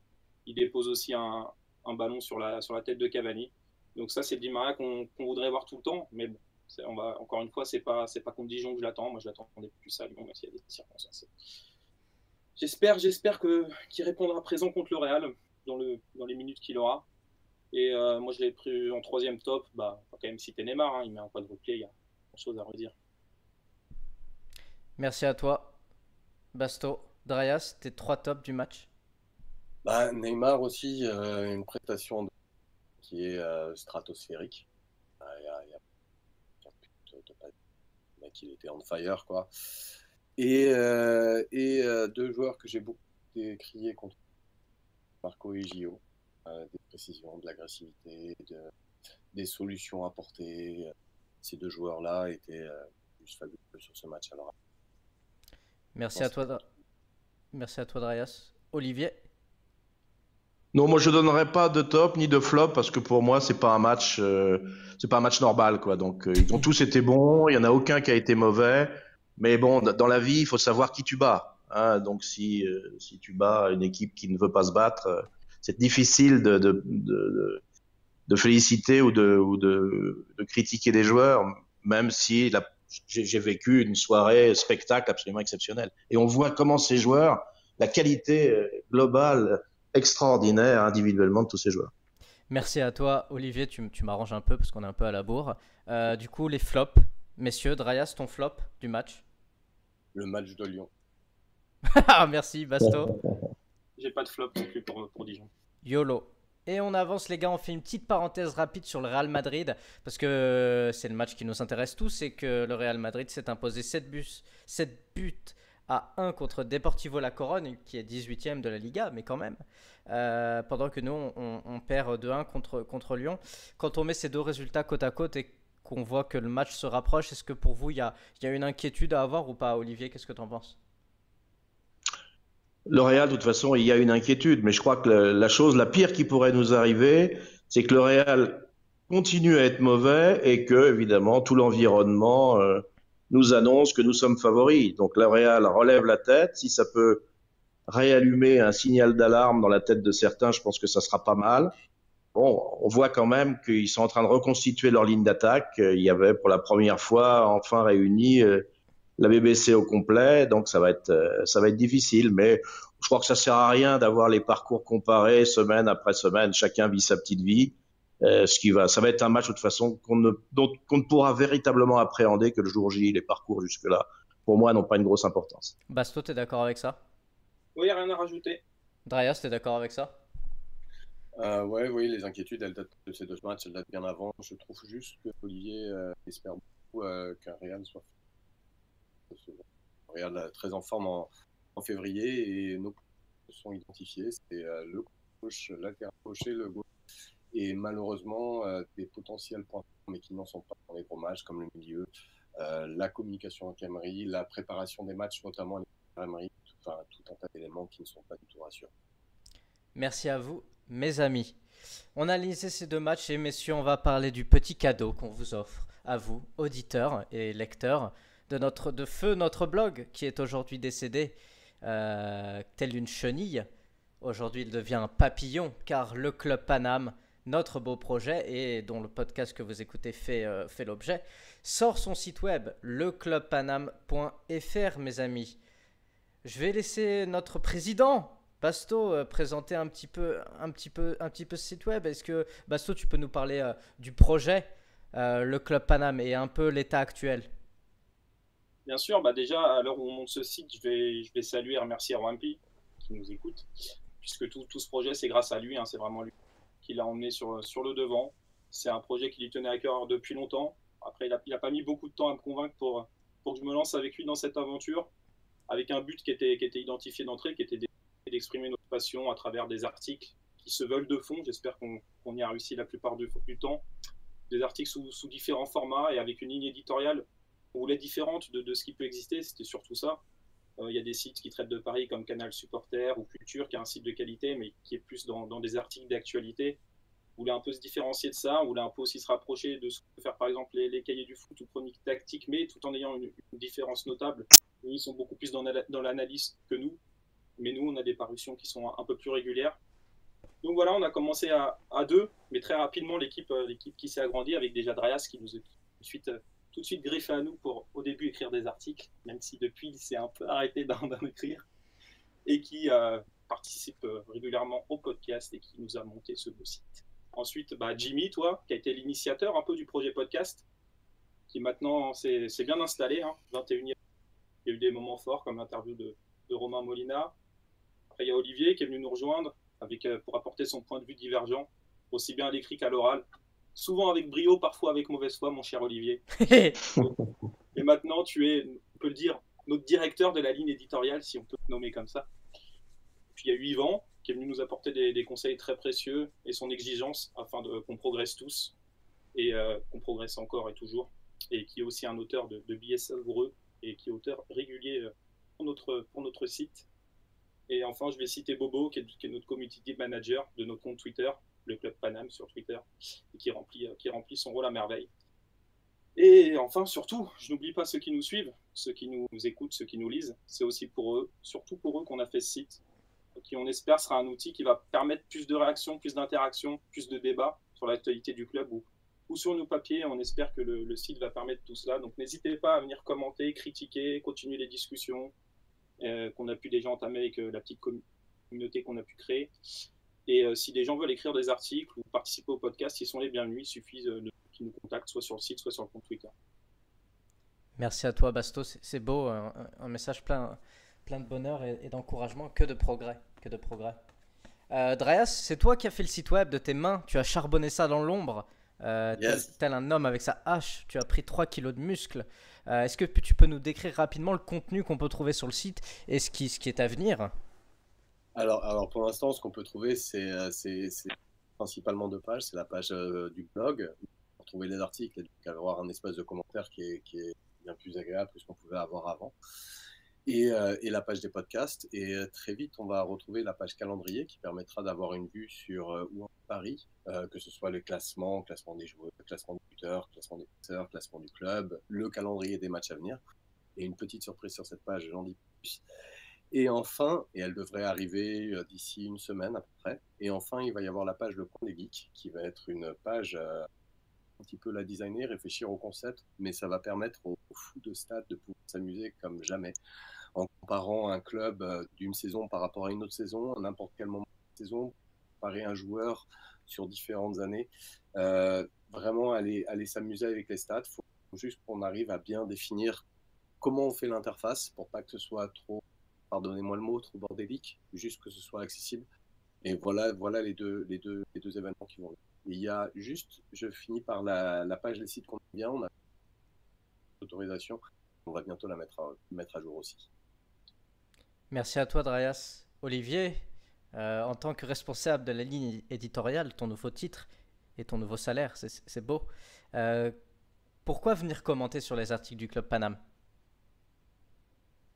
Il dépose aussi un ballon sur la tête de Cavani. Donc ça, c'est Di Maria qu'on voudrait voir tout le temps, mais bon. Encore une fois, c'est pas contre Dijon que je l'attends. Moi, je l'attendais plus à Lyon, même s'il y a des circonstances. J'espère qu'il répondra présent contre le Real dans les minutes qu'il aura. Et moi, je l'ai pris en troisième top. On va quand même citer Neymar. Il met un quadruplé. Il y a grand-chose à redire. Merci à toi, Basto. Drayas, tes 3 tops du match? Neymar aussi, une prestation qui est stratosphérique. Il était on fire, quoi. Et 2 joueurs que j'ai beaucoup crié contre, Marco et Gio, des précisions, de l'agressivité, des solutions apportées. Ces 2 joueurs-là étaient juste fabuleux sur ce match. Alors, merci à toi, Drayas. Olivier? Non, moi je donnerais pas de top ni de flop parce que pour moi c'est pas un match normal quoi. Donc ils ont tous été bons, il y en a aucun qui a été mauvais. Mais bon, dans la vie il faut savoir qui tu bats. Hein. Donc si tu bats une équipe qui ne veut pas se battre, c'est difficile de féliciter ou de critiquer des joueurs, même si j'ai vécu une soirée spectacle absolument exceptionnelle. Et on voit comment ces joueurs, la qualité globale extraordinaire individuellement de tous ces joueurs. Merci à toi, Olivier. Tu m'arranges un peu parce qu'on est un peu à la bourre. Du coup, les flops. Messieurs, Drayas, ton flop du match. Le match de Lyon. Ah, merci, Basto. J'ai pas de flop non plus pour Dijon. YOLO. Et on avance les gars, on fait une petite parenthèse rapide sur le Real Madrid parce que c'est le match qui nous intéresse tous, c'est que le Real Madrid s'est imposé 7 buts à 1 contre Deportivo La Corogne qui est 18e de la Liga, mais quand même. Pendant que nous on perd 2-1 contre Lyon. Quand on met ces deux résultats côte à côte et qu'on voit que le match se rapproche, est-ce que pour vous il y a une inquiétude à avoir ou pas, Olivier? Qu'est-ce que tu en penses? Le Real, de toute façon, il y a une inquiétude, mais je crois que la chose la pire qui pourrait nous arriver, c'est que le Real continue à être mauvais et que, évidemment, tout l'environnement nous annonce que nous sommes favoris. Donc le Real relève la tête. Si ça peut réallumer un signal d'alarme dans la tête de certains, je pense que ça sera pas mal. Bon, on voit quand même qu'ils sont en train de reconstituer leur ligne d'attaque. Il y avait pour la première fois enfin réuni la BBC au complet, donc ça va être difficile, mais je crois que ça sert à rien d'avoir les parcours comparés semaine après semaine, chacun vit sa petite vie. Ça va être un match de toute façon qu'on ne pourra véritablement appréhender que le jour J. Les parcours jusque-là, pour moi, n'ont pas une grosse importance. Basto, t'es d'accord avec ça? Oui, rien à rajouter. Drayas, t'es d'accord avec ça? Oui, les inquiétudes, elles datent de ces deux matchs, elles datent bien avant. Je trouve juste que Olivier espère beaucoup qu'un Real soit Real très en forme en février et nos postes sont identifiés. C'est le gauche, latéral gauche et le gauche. Et malheureusement, des potentiels points, mais qui n'en sont pas dans les gros matchs, comme le milieu, la communication avec Emery, la préparation des matchs, notamment avec Emery, tout un tas d'éléments qui ne sont pas du tout rassurants. Merci à vous, mes amis. On a lisé ces deux matchs et messieurs, on va parler du petit cadeau qu'on vous offre, à vous, auditeurs et lecteurs, de feu notre blog qui est aujourd'hui décédé, tel une chenille. Aujourd'hui, il devient un papillon car le Club Paname, notre beau projet et dont le podcast que vous écoutez fait l'objet, sort son site web, leclubpaname.fr, mes amis. Je vais laisser notre président Basto présenter un petit peu ce site web. Est-ce que Basto, tu peux nous parler du projet, le Club Paname et un peu l'état actuel? Bien sûr, déjà, à l'heure où on monte ce site, je vais saluer et remercier Rampi qui nous écoute, puisque tout ce projet, c'est grâce à lui, c'est vraiment lui qui l'a emmené sur le devant. C'est un projet qui lui tenait à cœur depuis longtemps. Après, il a pas mis beaucoup de temps à me convaincre pour que je me lance avec lui dans cette aventure, avec un but qui était identifié d'entrée, qui était d'exprimer notre passion à travers des articles qui se veulent de fond. J'espère qu'on y a réussi la plupart du temps. Des articles sous différents formats et avec une ligne éditoriale qu'on voulait différente de ce qui peut exister. C'était surtout ça. Il y a des sites qui traitent de Paris comme Canal Supporter ou Culture, qui est un site de qualité, mais qui est plus dans des articles d'actualité. On voulait un peu se différencier de ça. On voulait un peu aussi se rapprocher de ce que peut faire par exemple les cahiers du foot ou chroniques tactiques, mais tout en ayant une différence notable. Ils sont beaucoup plus dans l'analyse que nous. Mais nous, on a des parutions qui sont un peu plus régulières. Donc voilà, on a commencé à deux, mais très rapidement, l'équipe qui s'est agrandie avec déjà Drayas qui nous a tout de suite greffé à nous pour au début écrire des articles, même si depuis il s'est un peu arrêté d'en écrire, et qui participe régulièrement au podcast et qui nous a monté ce beau site. Ensuite, Jimmy, toi, qui a été l'initiateur un peu du projet podcast, qui maintenant s'est bien installé, 21e. Il y a eu des moments forts comme l'interview de Romain Molina. Après, il y a Olivier qui est venu nous rejoindre pour apporter son point de vue divergent, aussi bien à l'écrit qu'à l'oral. Souvent avec brio, parfois avec mauvaise foi, mon cher Olivier. Et maintenant, tu es, on peut le dire, notre directeur de la ligne éditoriale, si on peut te nommer comme ça. Puis il y a eu Yvan, qui est venu nous apporter des conseils très précieux et son exigence afin qu'on progresse tous et qu'on progresse encore et toujours. Et qui est aussi un auteur de billets savoureux et qui est auteur régulier pour notre site. Et enfin, je vais citer Bobo, qui est notre community manager de notre compte Twitter, le Club Paname sur Twitter, et qui remplit son rôle à merveille. Et enfin, surtout, je n'oublie pas ceux qui nous suivent, ceux qui nous écoutent, ceux qui nous lisent. C'est aussi pour eux, surtout pour eux qu'on a fait ce site, qui on espère sera un outil qui va permettre plus de réactions, plus d'interactions, plus de débats sur l'actualité du club ou sur nos papiers. On espère que le site va permettre tout cela. Donc n'hésitez pas à venir commenter, critiquer, continuer les discussions qu'on a pu déjà entamer avec la petite communauté qu'on a pu créer. Et si des gens veulent écrire des articles ou participer au podcast, ils sont les bienvenus. Il suffit qu'ils nous contactent soit sur le site, soit sur le compte Twitter. Merci à toi, Basto. C'est beau, un message plein de bonheur et d'encouragement, que de progrès. Que de progrès. Dryas, c'est toi qui as fait le site web de tes mains. Tu as charbonné ça dans l'ombre. Yes. Tel un homme avec sa hache. Tu as pris 3 kilos de muscles. Est-ce que tu peux nous décrire rapidement le contenu qu'on peut trouver sur le site et ce qui est à venir? Alors pour l'instant, ce qu'on peut trouver, c'est principalement 2 pages. C'est la page du blog pour trouver les articles et donc avoir un espace de commentaires qui est bien plus agréable que ce qu'on pouvait avoir avant. Et la page des podcasts. Et très vite, on va retrouver la page calendrier qui permettra d'avoir une vue sur où on est Paris, que ce soit le classement des joueurs, le classement des buteurs, classement des passeurs, classement du club, le calendrier des matchs à venir. Et une petite surprise sur cette page, j'en dis plus. Et enfin, et elle devrait arriver d'ici une semaine à peu près, et enfin, il va y avoir la page Le Coin des Geeks, qui va être une page un petit peu la designer, réfléchir au concept, mais ça va permettre aux fous de stade de pouvoir s'amuser comme jamais, en comparant un club d'une saison par rapport à une autre saison, à n'importe quel moment de la saison, comparer un joueur sur différentes années, vraiment aller s'amuser avec les stats. Il faut juste qu'on arrive à bien définir comment on fait l'interface pour pas que ce soit trop, pardonnez-moi le mot, trop bordélique, juste que ce soit accessible. Et voilà les deux événements qui vont. Et il y a juste, je finis par la page des sites qu'on aime bien, on a l'autorisation, on va bientôt la mettre à jour aussi. Merci à toi, Dryas. Olivier, en tant que responsable de la ligne éditoriale, ton nouveau titre et ton nouveau salaire, c'est beau. Pourquoi venir commenter sur les articles du Club Paname?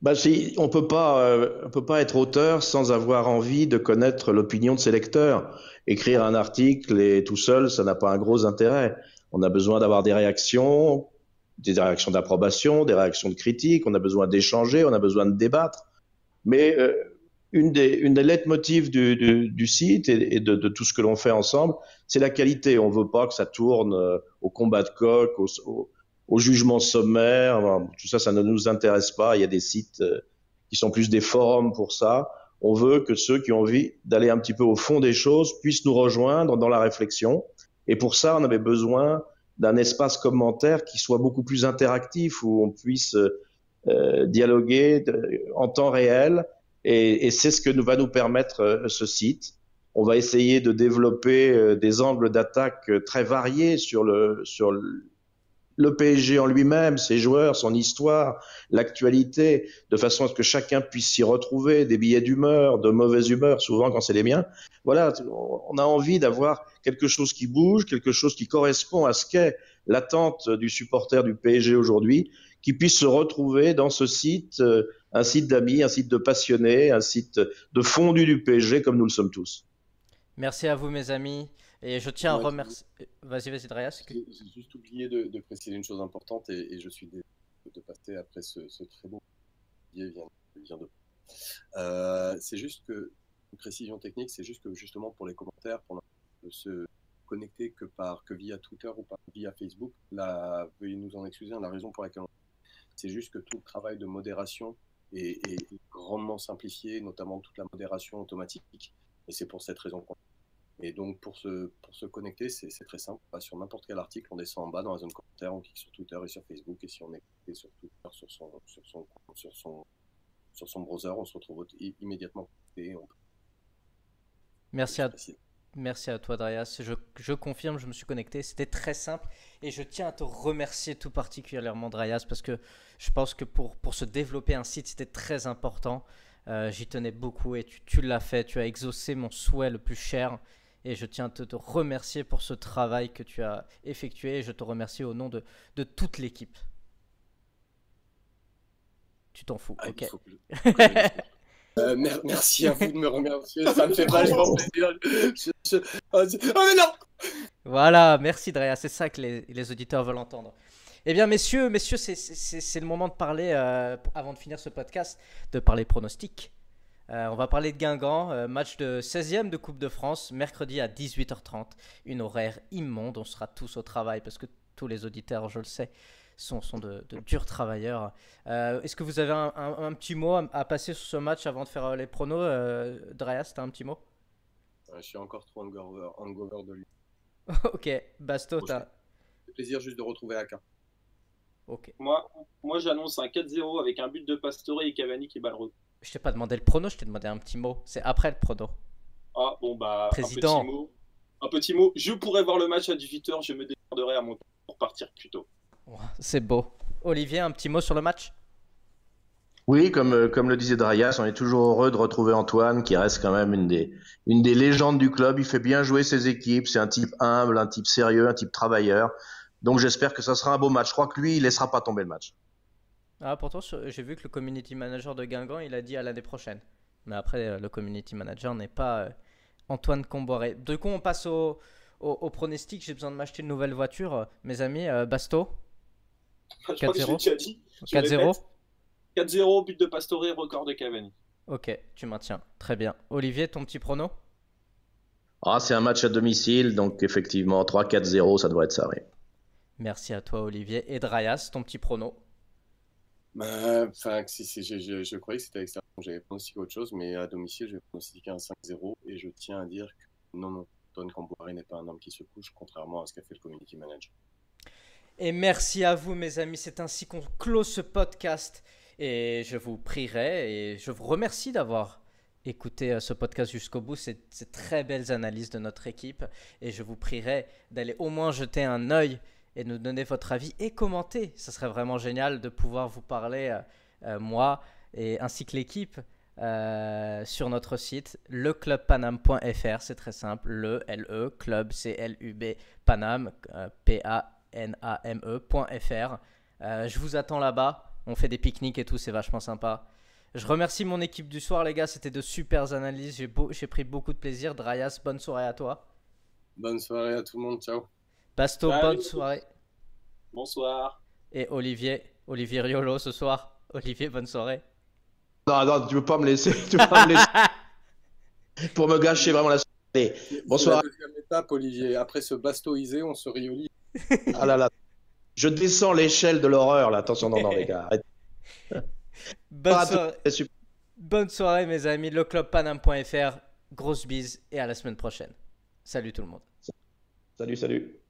Bah, on peut pas être auteur sans avoir envie de connaître l'opinion de ses lecteurs. Écrire un article et tout seul, ça n'a pas un gros intérêt. On a besoin d'avoir des réactions d'approbation, des réactions de critique. On a besoin d'échanger, on a besoin de débattre. Mais une des leitmotifs du site et de tout ce que l'on fait ensemble, c'est la qualité. On veut pas que ça tourne au combat de coq, au jugement sommaire. Tout ça, ça ne nous intéresse pas. Il y a des sites qui sont plus des forums pour ça. On veut que ceux qui ont envie d'aller un petit peu au fond des choses puissent nous rejoindre dans la réflexion. Et pour ça, on avait besoin d'un espace commentaire qui soit beaucoup plus interactif, où on puisse dialoguer en temps réel. Et c'est ce que va nous permettre ce site. On va essayer de développer des angles d'attaque très variés sur le PSG en lui-même, ses joueurs, son histoire, l'actualité, de façon à ce que chacun puisse s'y retrouver, des billets d'humeur, de mauvaise humeur, souvent quand c'est les miens. Voilà, on a envie d'avoir quelque chose qui bouge, quelque chose qui correspond à ce qu'est l'attente du supporter du PSG aujourd'hui, qui puisse se retrouver dans ce site, un site d'amis, un site de passionnés, un site de fondus du PSG comme nous le sommes tous. Merci à vous, mes amis. Et je tiens à remercier. Vas-y, Dryas. J'ai juste oublié de préciser une chose importante et je suis désolé de passer après ce très beau vient de. C'est juste que une précision technique, c'est juste que justement pour les commentaires, pour se connecter que via Twitter ou pas via Facebook, veuillez nous en excuser, la raison pour laquelle c'est juste que tout le travail de modération est grandement simplifié, notamment toute la modération automatique, et c'est pour cette raison qu'on. Et donc, pour se connecter, c'est très simple. Sur n'importe quel article, on descend en bas dans la zone commentaire, on clique sur Twitter et sur Facebook. Et si on est connecté sur Twitter, sur son browser, on se retrouve immédiatement connecté. Merci à toi, Dryas. Je confirme, je me suis connecté. C'était très simple. Et je tiens à te remercier tout particulièrement, Dryas, parce que je pense que pour se développer un site, c'était très important. J'y tenais beaucoup et tu l'as fait. Tu as exaucé mon souhait le plus cher. Et je tiens à te remercier pour ce travail que tu as effectué. Et je te remercie au nom de toute l'équipe. Tu t'en fous, ok. Merci à vous de me remercier. Ça me fait vachement plaisir. Oh mais non! Voilà, merci Dryas. C'est ça que les auditeurs veulent entendre. Eh bien, messieurs, c'est le moment de parler, avant de finir ce podcast, de parler pronostics. On va parler de Guingamp, match de 16e de Coupe de France, mercredi à 18h30. Une horaire immonde, on sera tous au travail parce que tous les auditeurs, je le sais, sont de durs travailleurs. Est-ce que vous avez un petit mot à passer sur ce match avant de faire les pronos? Dryas, tu as un petit mot? Je suis encore trop hangover de lui. Ok, Basto, Bon, t'as. C'est plaisir juste de retrouver Aka. Ok. Moi j'annonce un 4-0 avec un but de Pastore et Cavani qui bat le record. Je t'ai pas demandé le prono, je t'ai demandé un petit mot. C'est après le prono. Ah bon bah Président. un petit mot. Je pourrais voir le match à 18h, je me démerderai à mon temps pour partir plus tôt. C'est beau. Olivier, un petit mot sur le match? Oui, comme le disait Drayas, on est toujours heureux de retrouver Antoine, qui reste quand même une des légendes du club. Il fait bien jouer ses équipes. C'est un type humble, un type sérieux, un type travailleur. Donc j'espère que ça sera un beau match. Je crois que lui, il laissera pas tomber le match. Ah, pourtant, j'ai vu que le community manager de Guingamp, il a dit à l'année prochaine. Mais après, le community manager n'est pas Antoine Comboiré. Du coup, on passe au pronostic. J'ai besoin de m'acheter une nouvelle voiture. Mes amis, Basto, Je crois que je l'ai 4-0. déjà dit. Je 4-0. répète. 4-0, but de Pastore, record de Cavani. Ok, tu maintiens. Très bien. Olivier, ton petit prono? Ah, c'est un match à domicile, donc effectivement, 3-4-0, ça doit être ça, oui. Merci à toi, Olivier. Et Drayas, ton petit prono? Enfin, je croyais que c'était à l'extérieur. J'avais pronostiqué autre chose, mais à domicile, je vais pronostiquer un 5-0. Et je tiens à dire que non, Antoine Camboire n'est pas un homme qui se couche, contrairement à ce qu'a fait le community manager. Et merci à vous, mes amis. C'est ainsi qu'on close ce podcast. Et je vous prierai et je vous remercie d'avoir écouté ce podcast jusqu'au bout. Ces très belles analyses de notre équipe. Et je vous prierai d'aller au moins jeter un œil et nous donner votre avis et commenter. Ça serait vraiment génial de pouvoir vous parler, moi et ainsi que l'équipe, sur notre site leclubpaname.fr. C'est très simple, le club CLUB Paname PANAME.fr. Je vous attends là-bas. On fait des pique-niques et tout, c'est vachement sympa. Je remercie mon équipe du soir, les gars. C'était de super analyses. J'ai pris beaucoup de plaisir. Drayas, bonne soirée à toi. Bonne soirée à tout le monde, ciao. Basto, Salut. bonne soirée. Bonsoir. Et Olivier Riolo ce soir. Olivier, bonne soirée. Non, tu veux pas me laisser, tu veux pas me laisser pour me gâcher vraiment la soirée. Bonsoir. C'est la deuxième étape, Olivier. Après ce bastoisé, on se riolit. Ah là là. Je descends l'échelle de l'horreur, là. Attention, non, les gars. Arrête. Bonne soirée. C'est super. Bonne soirée, mes amis. Leclubpaname.fr. Grosse bise et à la semaine prochaine. Salut tout le monde. Salut.